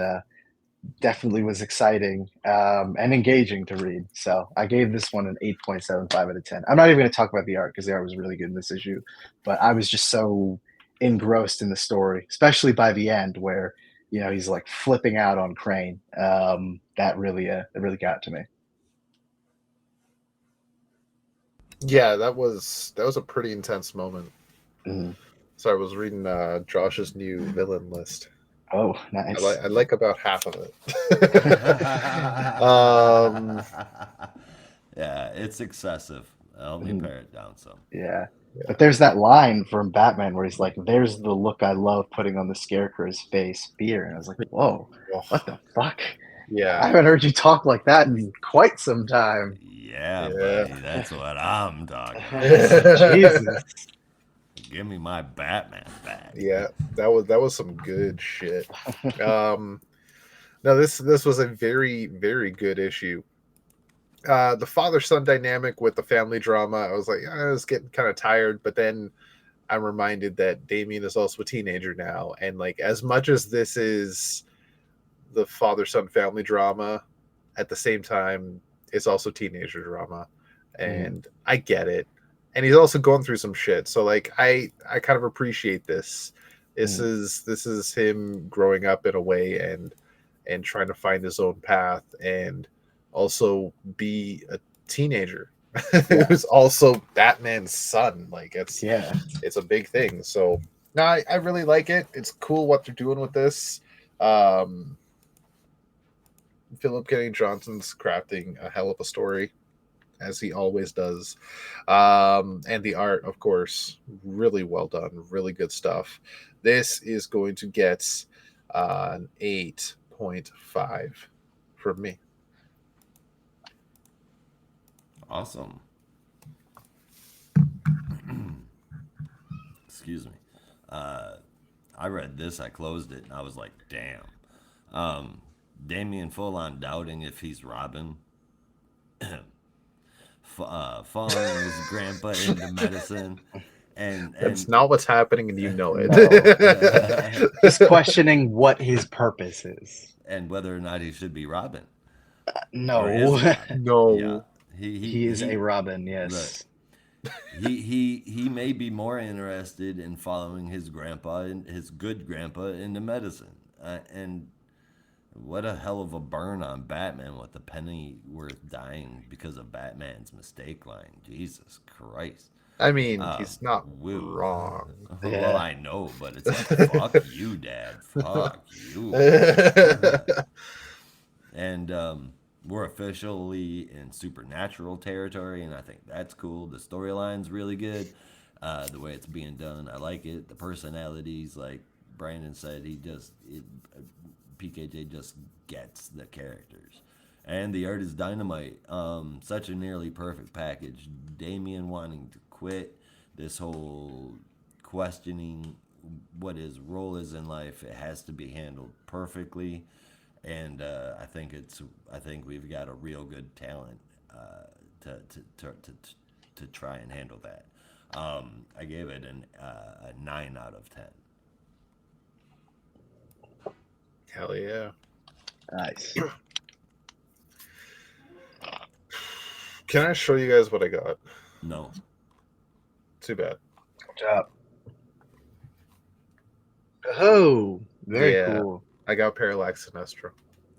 definitely was exciting and engaging to read. So I gave this one an 8.75 out of 10. I'm not even going to talk about the art because the art was really good in this issue, but I was just so engrossed in the story, especially by the end where he's like flipping out on Crane. That really got to me. Yeah, that was a pretty intense moment. Mm-hmm. So I was reading Josh's new villain list. Oh, nice. I like about half of it. Yeah, it's excessive. Help me pare it down some. Yeah. But there's that line from Batman where he's like, "There's the look I love putting on the Scarecrow's face, fear." And I was like, "Whoa, what the fuck?" Yeah. I haven't heard you talk like that in quite some time. Yeah, buddy, that's what I'm talking about. Jesus. Give me my Batman back. Yeah, that was some good shit. No, this was a very, very good issue. The father-son dynamic with the family drama, I was like, I was getting kind of tired, but then I'm reminded that Damian is also a teenager now, and like as much as this is the father-son family drama, at the same time, it's also teenager drama, and I get it. And he's also going through some shit, so like I kind of appreciate this. This is him growing up in a way and trying to find his own path, and also be a teenager who's also Batman's son. Like it's a big thing. So no, I really like it. It's cool what they're doing with this. Philip Kennedy Johnson's crafting a hell of a story, as he always does. And the art, of course, really well done, really good stuff. This is going to get an 8.5 from me. Awesome. Excuse me. I read this, I closed it, and I was like, damn. Damian full on doubting if he's Robin. Following his grandpa into medicine. And that's not what's happening, and you know it. No. He's questioning what his purpose is. And whether or not he should be Robin. No. No. Yeah. He is a Robin, yes. Look, he may be more interested in following his grandpa and his good grandpa into medicine. And what a hell of a burn on Batman with the Pennyworth dying because of Batman's mistake line. Jesus Christ. I mean, he's not wrong. Well, I know, but it's like, fuck you, Dad. Fuck you. And we're officially in supernatural territory, and I think that's cool. The storyline's really good. The way it's being done, I like it. The personalities, like Brandon said, PKJ just gets the characters. And the art is dynamite. Such a nearly perfect package. Damian wanting to quit, this whole questioning what his role is in life, it has to be handled perfectly. And I think we've got a real good talent to try and handle that. I gave it a 9 out of 10. Hell yeah. Nice. Can I show you guys what I got? No. Too bad. Good job. Oh, very cool. I got Parallax Sinestro.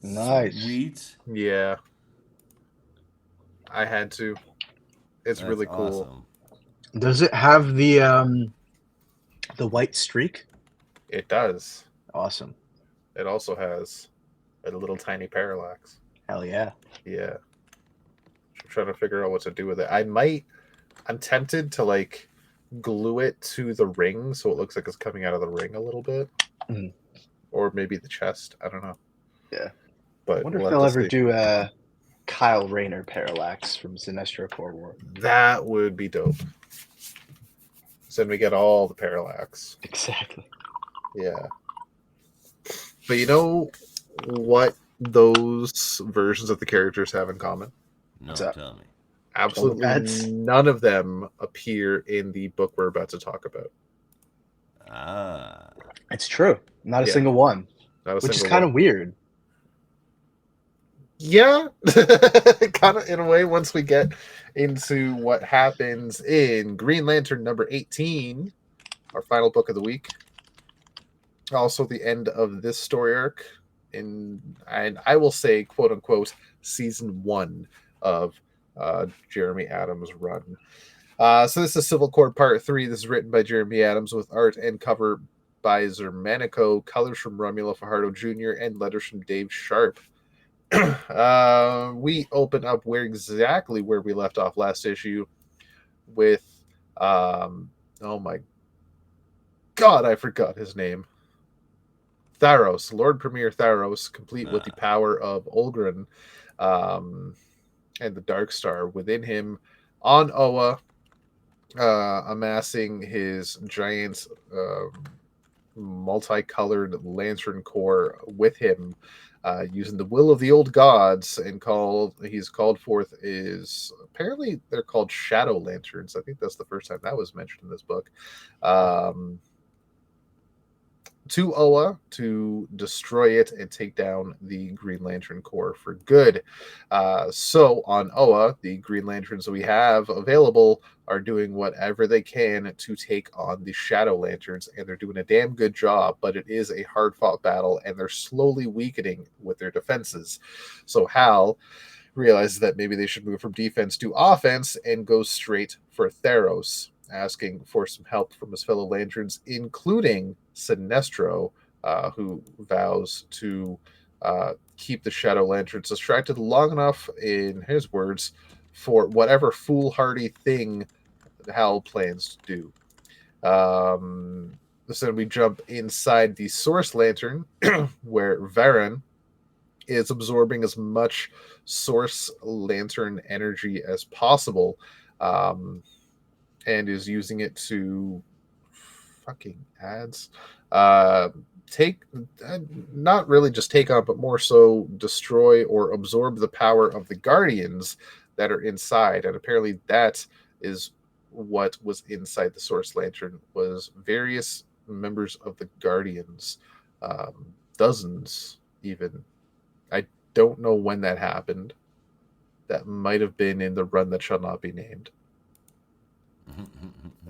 Nice. Sweet. Yeah. I had to. It's That's really cool. Awesome. Does it have the white streak? It does. Awesome. It also has a little tiny Parallax. Hell yeah. Yeah. I'm trying to figure out what to do with it. I'm tempted to like glue it to the ring so it looks like it's coming out of the ring a little bit. Mm. Or maybe the chest. I don't know. Yeah. But I wonder if they'll ever do a Kyle Rayner Parallax from Sinestro Core War. That would be dope. So then we get all the Parallax. Exactly. Yeah. But you know what those versions of the characters have in common? No, What's up? tell me. Absolutely pets? none of them appear in the book we're about to talk about. Ah. It's true. Not a Yeah. single one, Not a which is single kind one. of weird. Yeah, kind of in a way. Once we get into what happens in Green Lantern number 18, our final book of the week, also the end of this story arc, and I will say, quote unquote, season 1 of Jeremy Adams' run. So this is Civil Court Part 3. This is written by Jeremy Adams with art and cover by Zermanico, colors from Romulo Fajardo Jr., and letters from Dave Sharp. We open up exactly where we left off last issue with oh my god, I forgot his name. Tharos, Lord Premier Tharos, complete with the power of Olgren and the Dark Star within him on Oa, amassing his giant multicolored lantern core with him, using the will of the old gods, and he's called forth is apparently they're called shadow lanterns. I think that's the first time that was mentioned in this book. To Oa to destroy it and take down the Green Lantern Corps for good. So on Oa, the Green Lanterns we have available are doing whatever they can to take on the Shadow Lanterns, and they're doing a damn good job, but it is a hard-fought battle, and they're slowly weakening with their defenses. So Hal realizes that maybe they should move from defense to offense and goes straight for Theros, asking for some help from his fellow Lanterns, including Sinestro, who vows to keep the Shadow Lanterns distracted long enough, in his words, for whatever foolhardy thing Hal plans to do. So we jump inside the Source Lantern, where Varen is absorbing as much Source Lantern energy as possible, and is using it to fucking ads take not really just take on, but more so destroy or absorb the power of the Guardians that are inside. And apparently that is what was inside the Source Lantern, was various members of the Guardians, dozens even. I don't know when that happened. That might have been in the run that shall not be named.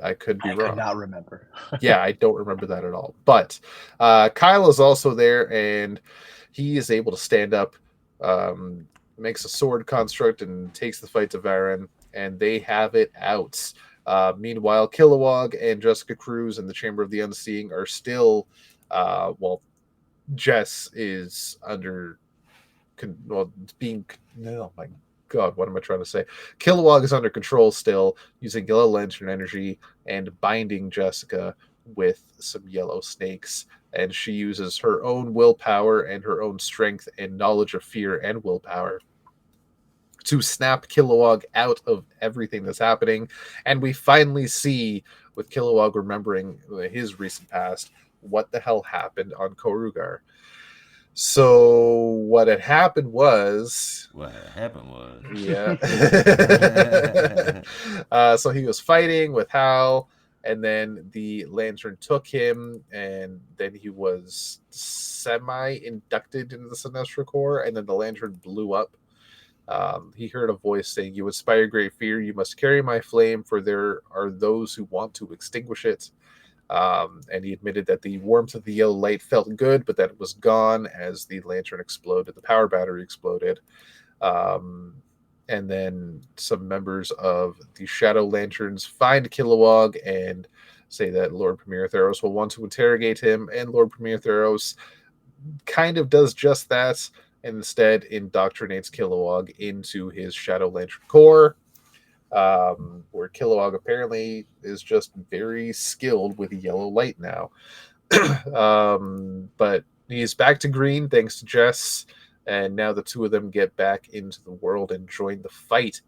I could be wrong. I could not remember. Yeah, I don't remember that at all. But Kyle is also there, and he is able to stand up, makes a sword construct, and takes the fight to Varen, and they have it out. Meanwhile, Kilowog and Jessica Cruz in the Chamber of the Unseeing are still, Jess is oh my god, what am I trying to say? Kilowog is under control still, using Yellow Lantern energy and binding Jessica with some yellow snakes. And she uses her own willpower and her own strength and knowledge of fear and willpower to snap Kilowog out of everything that's happening. And we finally see, with Kilowog remembering his recent past, what the hell happened on Korugar. So what had happened was... Yeah. So he was fighting with Hal, and then the Lantern took him, and then he was semi-inducted into the Sinestro Corps, and then the Lantern blew up. He heard a voice saying, "You inspire great fear. You must carry my flame, for there are those who want to extinguish it." And he admitted that the warmth of the yellow light felt good, but that it was gone as the lantern exploded. The power battery exploded. And then some members of the Shadow Lanterns find Kilowog and say that Lord Premier Theros will want to interrogate him. And Lord Premier Theros kind of does just that, and instead indoctrinates Kilowog into his Shadow Lantern Corps. Where Kilowog apparently is just very skilled with yellow light now. But he's back to green thanks to Jess, and now the two of them get back into the world and join the fight.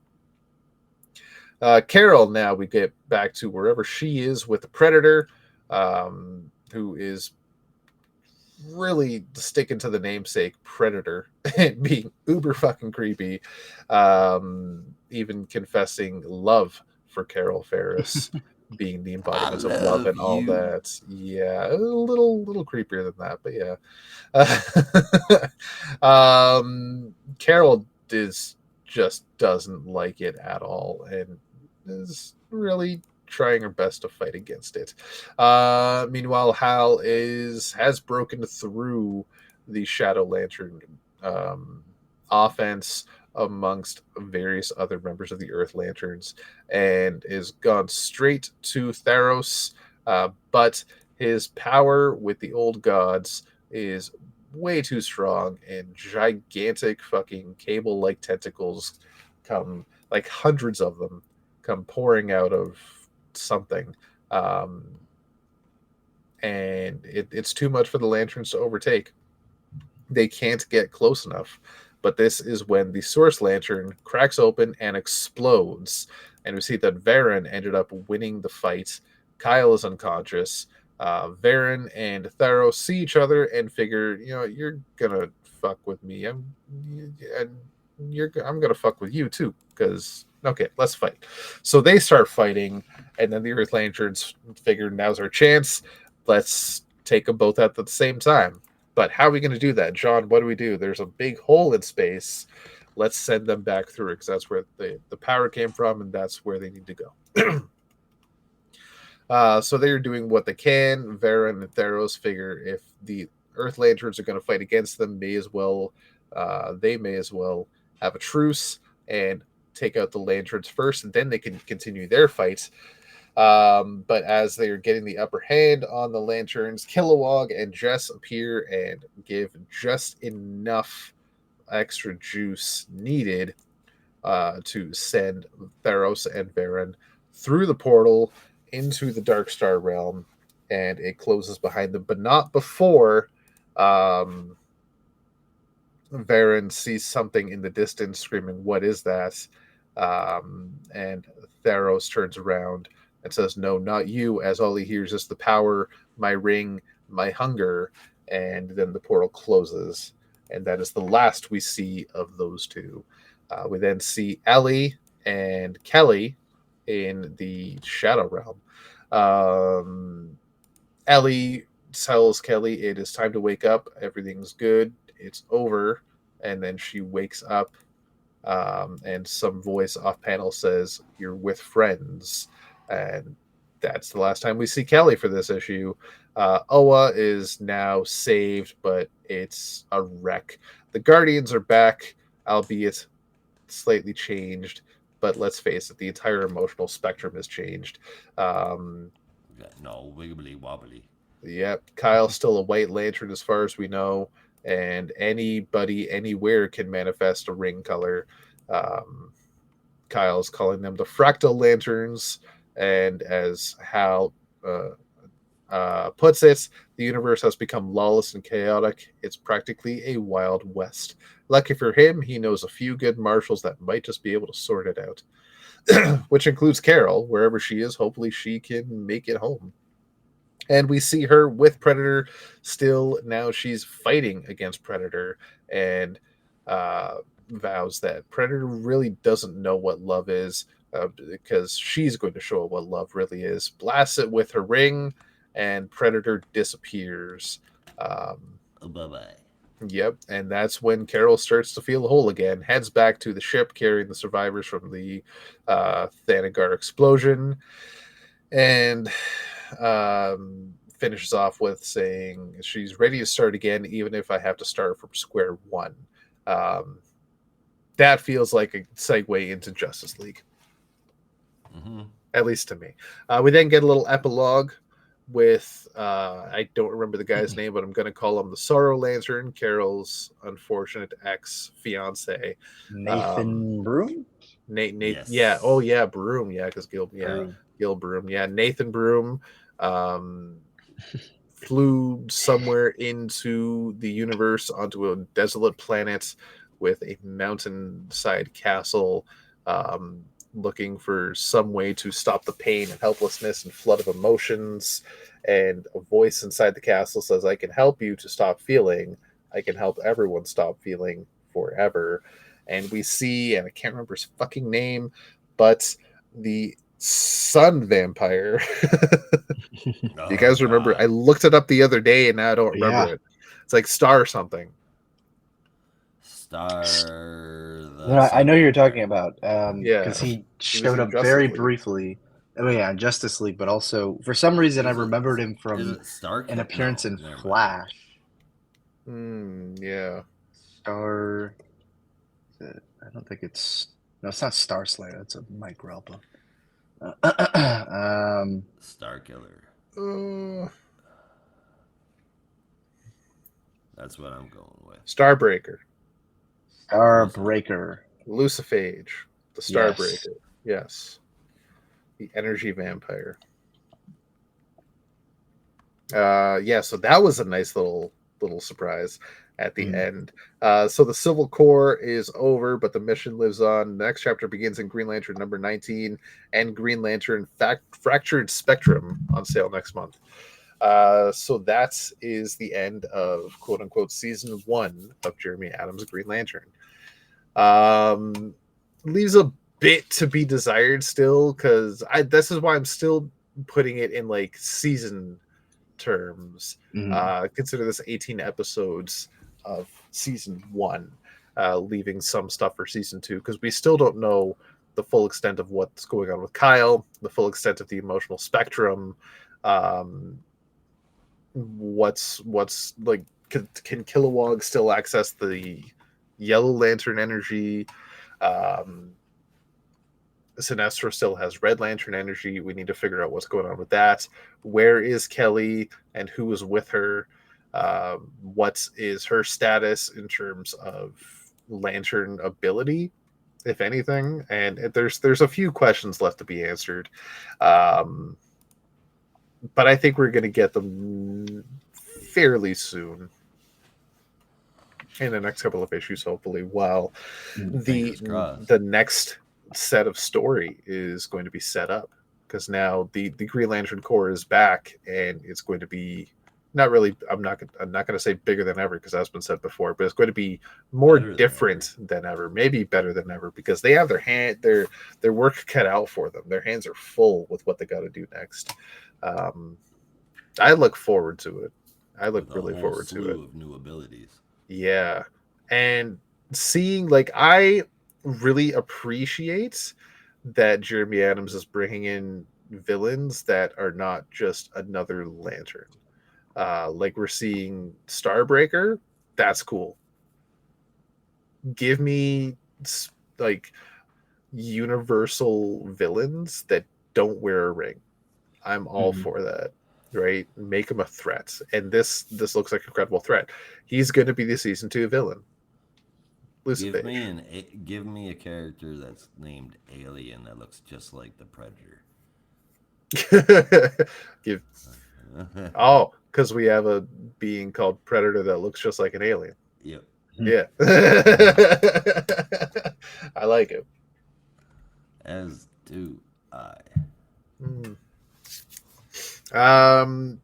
Carol, now we get back to wherever she is with the Predator, who is really sticking to the namesake Predator and being uber fucking creepy, even confessing love for Carol Ferris, being the embodiment of love and all that. Yeah, a little creepier than that, but yeah. Carol just doesn't like it at all and is really trying her best to fight against it. Meanwhile, Hal has broken through the Shadow Lantern offense amongst various other members of the Earth Lanterns and is gone straight to Theros, but his power with the old gods is way too strong, and gigantic fucking cable-like tentacles come, like hundreds of them, come pouring out of something. And it's too much for the lanterns to overtake. They can't get close enough. But this is when the source lantern cracks open and explodes. And we see that Varen ended up winning the fight. Kyle is unconscious. Varen and Theros see each other and figure, you're gonna fuck with me. I'm gonna fuck with you too. Because okay, let's fight. So they start fighting, and then the Earth Lanterns figure now's our chance. Let's take them both out at the same time. But how are we going to do that? John, what do we do? There's a big hole in space. Let's send them back through it because that's where the power came from and that's where they need to go. So they're doing what they can. Varen and Theros figure if the Earth Lanterns are going to fight against them, they may as well have a truce and take out the Lanterns first, and then they can continue their fight. But as they are getting the upper hand on the Lanterns, Kilowog and Jess appear and give just enough extra juice needed to send Theros and Varen through the portal into the Dark Star realm, and it closes behind them, but not before Varen sees something in the distance, screaming, "What is that?" And Theros turns around and says, "No, not you," as all he hears is the power, my ring, my hunger, and then the portal closes. And that is the last we see of those two. We then see Ellie and Kelly in the Shadow Realm. Ellie tells Kelly it is time to wake up. Everything's good. It's over. And then she wakes up, and some voice off panel says, "You're with friends." And that's the last time we see Kelly for this issue. Oa is now saved, but it's a wreck. The Guardians are back, albeit slightly changed. But let's face it, the entire emotional spectrum has changed. No wiggly wobbly. Yep, Kyle's still a White Lantern as far as we know, and anybody anywhere can manifest a ring color. Kyle's calling them the Fractal Lanterns, and as Hal puts it, the universe has become lawless and chaotic. It's practically a Wild West. Lucky for him, he knows a few good marshals that might just be able to sort it out, which includes Carol. Wherever she is, hopefully she can make it home. And we see her with Predator still. Now she's fighting against Predator and vows that Predator really doesn't know what love is, because she's going to show what love really is. Blasts it with her ring, and Predator disappears. Bye-bye. Yep, and that's when Carol starts to feel whole again, heads back to the ship carrying the survivors from the Thanagar explosion, and finishes off with saying she's ready to start again, even if I have to start from square one. That feels like a segue into Justice League. Mm-hmm. At least to me. We then get a little epilogue with, I don't remember the guy's name, but I'm going to call him the Sorrow Lantern, Carol's unfortunate ex-fiance. Nathan Broom? Nate, Yes. yeah. Oh, yeah, Broom. Yeah, because Gil Broom. Yeah, Nathan Broom flew somewhere into the universe onto a desolate planet with a mountainside castle, looking for some way to stop the pain and helplessness and flood of emotions. And a voice inside the castle says, I can help you to stop feeling. I can help everyone stop feeling forever. And we see, and I can't remember his fucking name, but the sun vampire. You guys remember? God. I looked it up the other day and now I don't remember it. It's like Star something. Star. I know you're talking about. Yeah. Because he was showed in up Justice very League. briefly. Oh yeah, Justice League, but also for some reason I remembered him Is from it Stark? an appearance No, in never mind. Flash. Yeah. Star. I don't think it's. No, it's not Star Slayer. It's a Mike Relpa. Star Killer. That's what I'm going with. Starbreaker. Starbreaker. Luciphage. The Starbreaker. Yes. The energy vampire. Yeah, so that was a nice little surprise at the end. So the Civil War is over, but the mission lives on. The next chapter begins in Green Lantern number 19 and Green Lantern Fractured Spectrum on sale next month. So that is the end of quote unquote season 1 of Jeremy Adams' Green Lantern. Leaves a bit to be desired still, because this is why I'm still putting it in like season terms. Consider this 18 episodes of season 1, leaving some stuff for season 2, because we still don't know the full extent of what's going on with Kyle, the full extent of the emotional spectrum. What's like, can Kilowog still access the Yellow Lantern energy? Sinestro still has Red Lantern energy. We need to figure out what's going on with that. Where is Kelly and who is with her? What is her status in terms of Lantern ability, if anything? And there's a few questions left to be answered. But I think we're going to get them fairly soon, in the next couple of issues, hopefully, while the next set of story is going to be set up, because now the Green Lantern Corps is back, and it's going to be not really, I'm not going to say bigger than ever, because that's been said before, but it's going to be more different than ever, maybe better than ever, because they have their work cut out for them. Their hands are full with what they got to do next. I look forward to it. I look really forward to it. Of new abilities. Yeah. And seeing, like, I really appreciate that Jeremy Adams is bringing in villains that are not just another Lantern. Like we're seeing Starbreaker. That's cool. Give me like universal villains that don't wear a ring. I'm all for that. Right? Make him a threat. And this looks like a credible threat. He's going to be the season 2 villain. Give me a character that's named Alien that looks just like the Predator. Because we have a being called Predator that looks just like an alien. Yep. Yeah. I like it. As do I. Enzo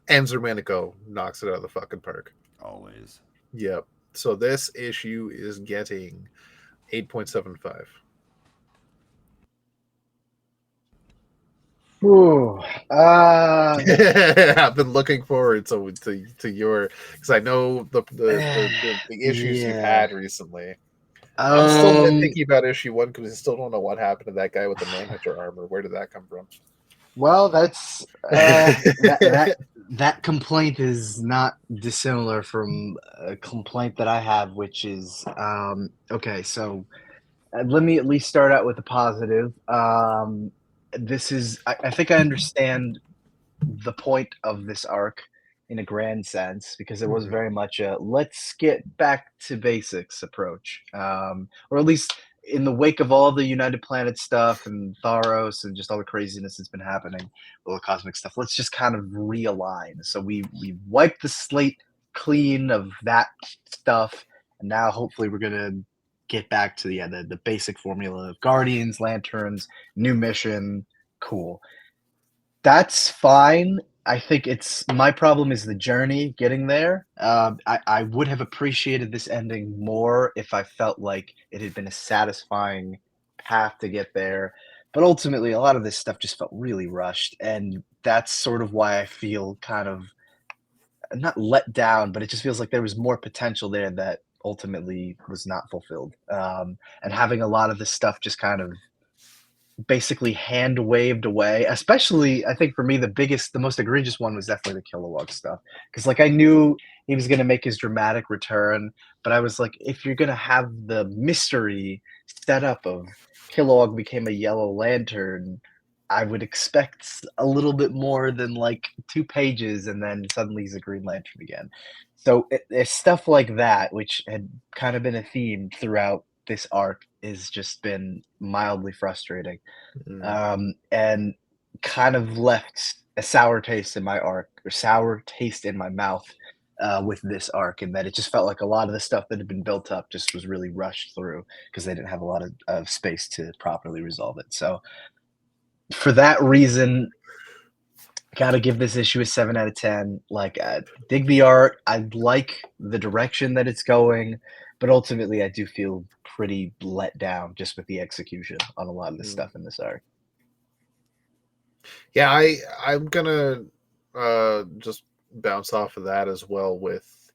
Manico knocks it out of the fucking park. Always. Yep. So this issue is getting 8.75. I've been looking forward to your, because I know the issues you've had recently. I'm still thinking about issue 1 because I still don't know what happened to that guy with the Manhunter armor. Where did that come from? Well, that's that complaint is not dissimilar from a complaint that I have, which is okay. So let me at least start out with the positive. This is, I think I understand the point of this arc in a grand sense, because it was very much a let's get back to basics approach, or at least in the wake of all the United Planet stuff and Tharos and just all the craziness that's been happening, all the cosmic stuff, let's just kind of realign. So we wiped the slate clean of that stuff, and now hopefully we're gonna get back to the basic formula of Guardians, Lanterns, new mission, cool. That's fine. I think my problem is the journey getting there. I would have appreciated this ending more if I felt like it had been a satisfying path to get there. But ultimately, a lot of this stuff just felt really rushed, and that's sort of why I feel kind of not let down, but it just feels like there was more potential there that ultimately was not fulfilled. And having a lot of this stuff just kind of basically hand waved away. Especially, I think for me, the most egregious one was definitely the Kilowog stuff. Because like I knew he was going to make his dramatic return, but I was like, if you're going to have the mystery setup of Kilowog became a Yellow Lantern, I would expect a little bit more than like 2 pages, and then suddenly he's a Green Lantern again. So there's stuff like that, which had kind of been a theme throughout this arc, has just been mildly frustrating, and kind of left a sour taste in my mouth with this arc, and that it just felt like a lot of the stuff that had been built up just was really rushed through because they didn't have a lot of space to properly resolve it. So for that reason, gotta give this issue a 7 out of 10. Like, dig the art. I like the direction that it's going, but ultimately, I do feel pretty let down just with the execution on a lot of the stuff in this arc. Yeah, I'm gonna just bounce off of that as well with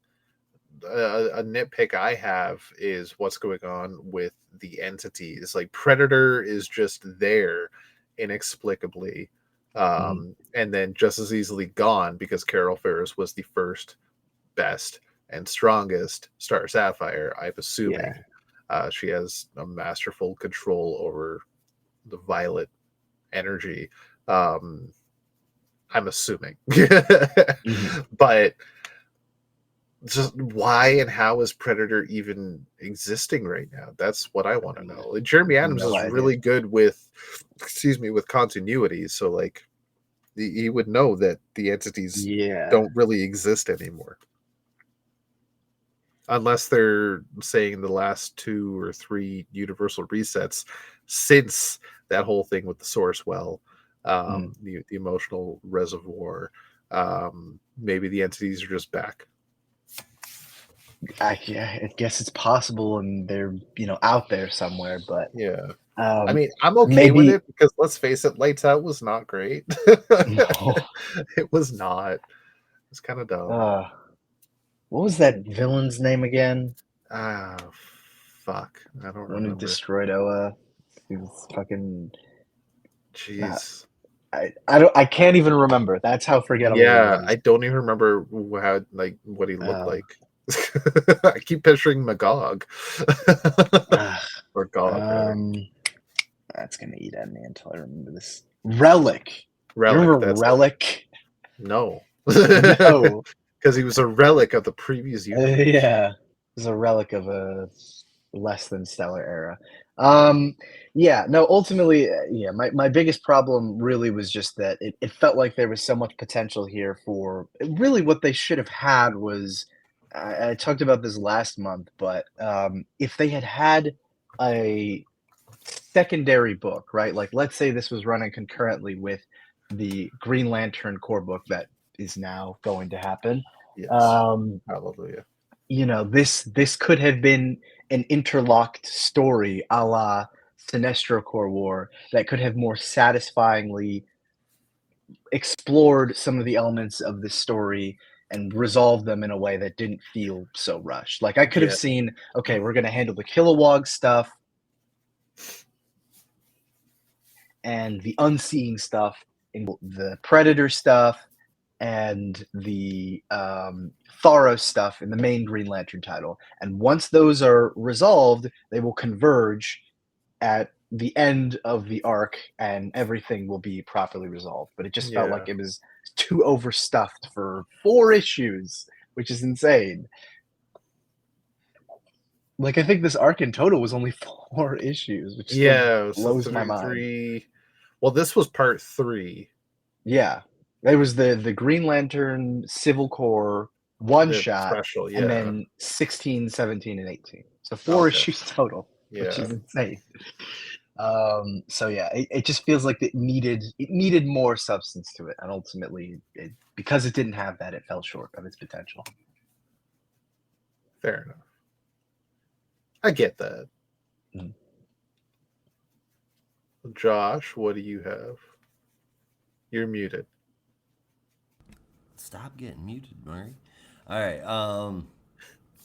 a nitpick I have is what's going on with the entities. Like Predator is just there inexplicably, and then just as easily gone because Carol Ferris was the first, best, and strongest Star Sapphire. I'm assuming she has a masterful control over the violet energy. I'm assuming, but just why and how is Predator even existing right now? That's what I want to know. Like, Jeremy Adams is really good with continuity, so like he would know that the entities don't really exist anymore, unless they're saying the last 2 or 3 universal resets since that whole thing with the source well, the emotional reservoir. Maybe the entities are just back. I guess it's possible, and they're out there somewhere. But I mean, I'm okay with it because let's face it, Lights Out was not great. No. It was not. It's kind of dumb. What was that villain's name again? Fuck, I don't remember. One who destroyed Oa. He was fucking. Jeez. I can't even remember. That's how forgettable. Yeah, I don't even remember what he looked like. I keep picturing Magog. Or God. That's gonna eat at me until I remember this. Relic. Remember Relic? No. No. Because he was a relic of the previous universe. Yeah. It was a relic of a less than stellar era. Ultimately, my biggest problem really was just that it felt like there was so much potential here for really what they should have had was, I talked about this last month, but if they had a secondary book, right? Like, let's say this was running concurrently with the Green Lantern core book that is now going to happen. Yes. Hallelujah. This could have been an interlocked story a la Sinestro Corps War that could have more satisfyingly explored some of the elements of this story and resolved them in a way that didn't feel so rushed. Like, I could have seen, okay, we're going to handle the Kilowog stuff and the Unseeing stuff, and the Predator stuff, and the Tharos stuff in the main Green Lantern title. And once those are resolved, they will converge at the end of the arc, and everything will be properly resolved. But it just felt like it was too overstuffed for 4 issues, which is insane. Like, I think this arc in total was only 4 issues, which blows my mind. Well, this was part 3. Yeah. There was the Green Lantern Civil Corps one The shot, special, yeah. and then 16, 17, and 18. So 4 issues total, which is insane. So yeah, it just feels like it needed more substance to it, and ultimately, because it didn't have that, it fell short of its potential. Fair enough. I get that. Mhm. Josh, what do you have? You're muted. Stop getting muted, Murray. All right.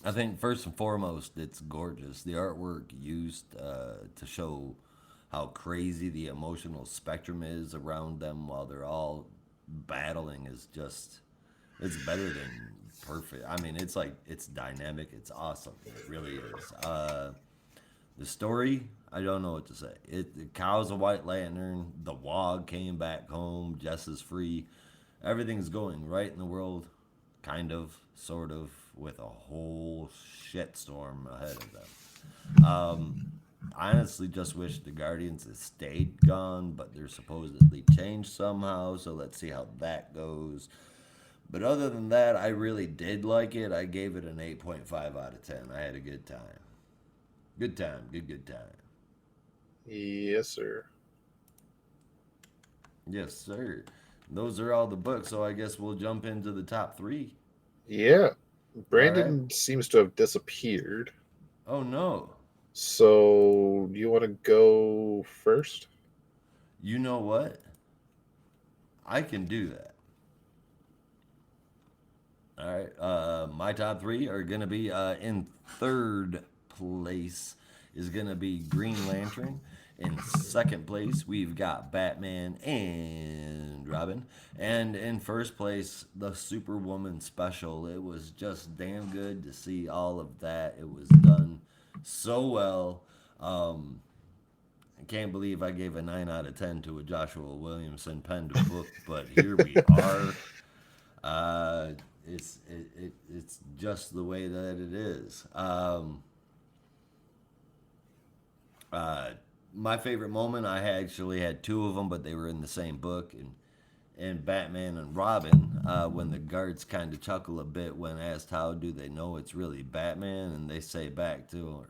I think first and foremost, it's gorgeous. The artwork used to show how crazy the emotional spectrum is around them while they're all battling is just, it's better than perfect. I mean, it's dynamic. It's awesome. It really is. The story, I don't know what to say. The Cow's a White Lantern. The Wog came back home. Jess is free. Everything's going right in the world, kind of, sort of, with a whole shitstorm ahead of them. I honestly just wish the Guardians had stayed gone, but they're supposedly changed somehow, so let's see how that goes. But other than that, I really did like it. I gave it an 8.5 out of 10. I had a good time. Good time. Good time. Yes, sir. Yes, sir. Those are all the books, so I guess we'll jump into the top 3. Yeah. Brandon seems to have disappeared. Oh, no. So, do you want to go first? You know what? I can do that. All right. My top 3 are going to be in third place is going to be Green Lantern. In second place, we've got Batman and Robin. And in first place, the Superwoman Special. It was just damn good to see all of that. It was done so well. I can't believe I gave a 9 out of 10 to a Joshua Williamson penned book, but here we are. It's just the way that it is. My favorite moment, I actually had 2 of them, but they were in the same book. And Batman and Robin, when the guards kind of chuckle a bit when asked how do they know it's really Batman, and they say back to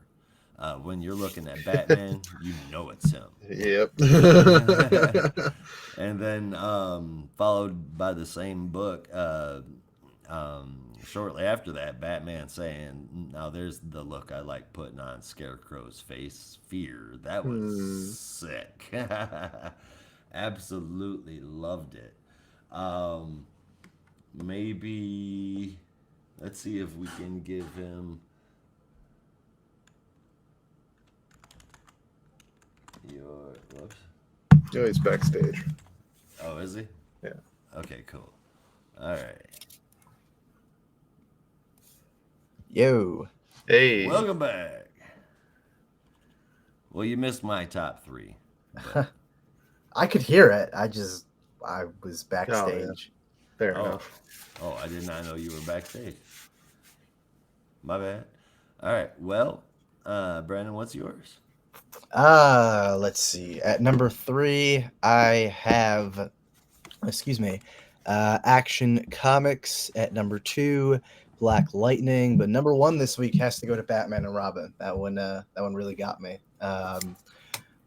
her, when you're looking at Batman, you know it's him. Yep. And then followed by the same book, shortly after that, Batman saying, now there's the look I like putting on Scarecrow's face, fear. That was sick. Absolutely loved it. Maybe, let's see if we can give him whoops. Oh, he's backstage. Oh, is he? Yeah. Okay, cool. All right. Yo. Hey. Welcome back. Well, you missed my top 3. But... I could hear it. I was backstage. Oh, yeah. Fair enough. Oh, I did not know you were backstage. My bad. All right. Well, Brandon, what's yours? Let's see. At number 3, I have, Action Comics. At number 2, Black Lightning. But number 1 this week has to go to Batman and Robin. That one really got me.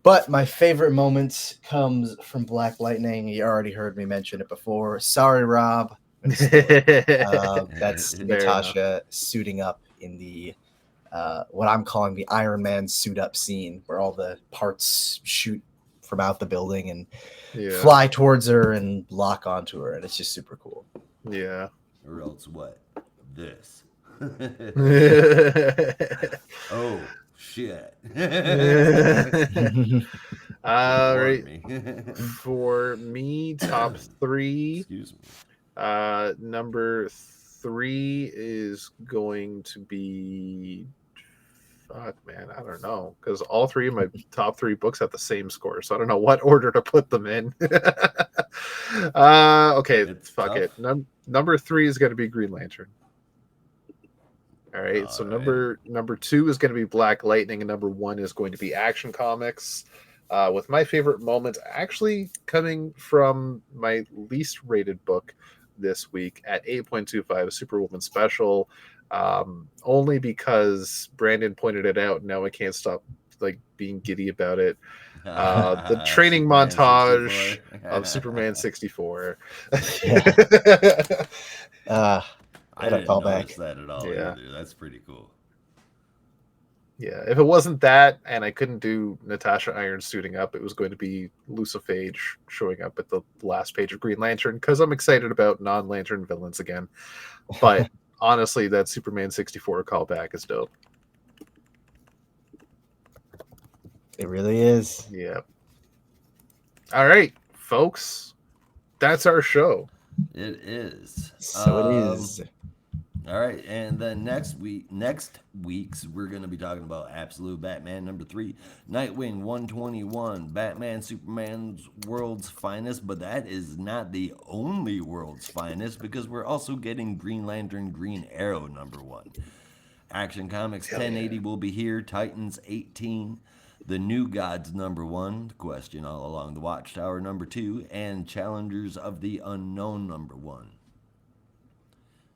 But my favorite moment comes from Black Lightning. You already heard me mention it before. Sorry, Rob. That's Natasha suiting up in the what I'm calling the Iron Man suit up scene, where all the parts shoot from out the building and fly towards her and lock onto her, and it's just super cool. Yeah. Or else what? This. Oh shit. All right. For me, top 3. Excuse me. Number 3 is going to be. Fuck, man, I don't know, because all 3 of my top 3 books have the same score, so I don't know what order to put them in. Okay, it's fuck tough. it. Number 3 is going to be Green Lantern. All right, so right. number 2 is going to be Black Lightning, and number 1 is going to be Action Comics. With my favorite moment actually coming from my least rated book, this week at 8.25 Superwoman Special, only because Brandon pointed it out. And now I can't stop like being giddy about it. The training Superman montage 64. of Superman 64. I didn't notice that at all Yeah. either. That's pretty cool. Yeah, if it wasn't that, and I couldn't do Natasha Irons suiting up, it was going to be Luciphage showing up at the last page of Green Lantern, because I'm excited about non-Lantern villains again. But honestly, that Superman 64 callback is dope. It really is. Yeah. All right, folks. That's our show. It is. So it is. All right, and then next week's we're gonna be talking about Absolute Batman #3, Nightwing 121, Batman Superman's World's Finest, but that is not the only World's Finest, because we're also getting Green Lantern Green Arrow #1. Action Comics 1080 will be here, Titans 18, The New Gods #1, Question All Along the Watchtower #2, and Challengers of the Unknown #1.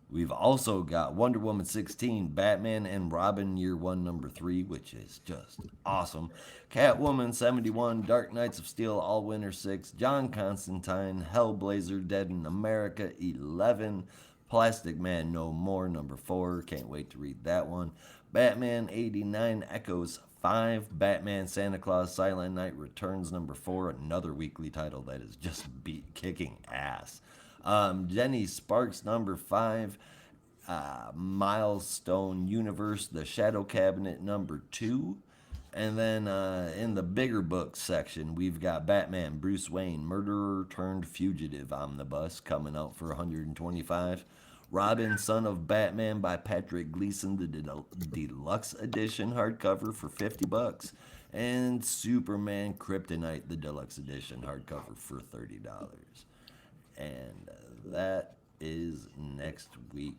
We've also got Wonder Woman 16, Batman and Robin Year 1 #3, which is just awesome. Catwoman 71, Dark Knights of Steel All Winter 6, John Constantine, Hellblazer Dead in America 11, Plastic Man No More #4, can't wait to read that one. Batman 89 Echoes 5, Batman Santa Claus Silent Night Returns #4, another weekly title that is just kicking ass. Jenny Sparks #5, Milestone Universe, The Shadow Cabinet #2, and then in the bigger books section, we've got Batman Bruce Wayne Murderer Turned Fugitive Omnibus coming out for $125. Robin Son of Batman by Patrick Gleason, the deluxe edition hardcover for $50, and Superman Kryptonite, the deluxe edition hardcover for $30. And that is next week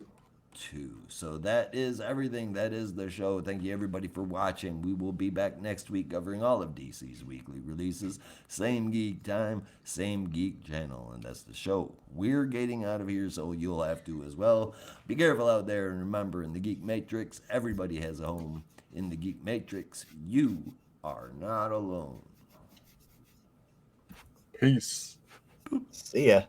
too. So that is everything. That is the show. Thank you everybody for watching. We will be back next week covering all of DC's weekly releases. Same geek time, same geek channel, and that's the show. We're getting out of here, so you'll have to as well. Be careful out there, and remember, in the Geek Matrix, everybody has a home. In the Geek Matrix, you are not alone. Peace. See ya.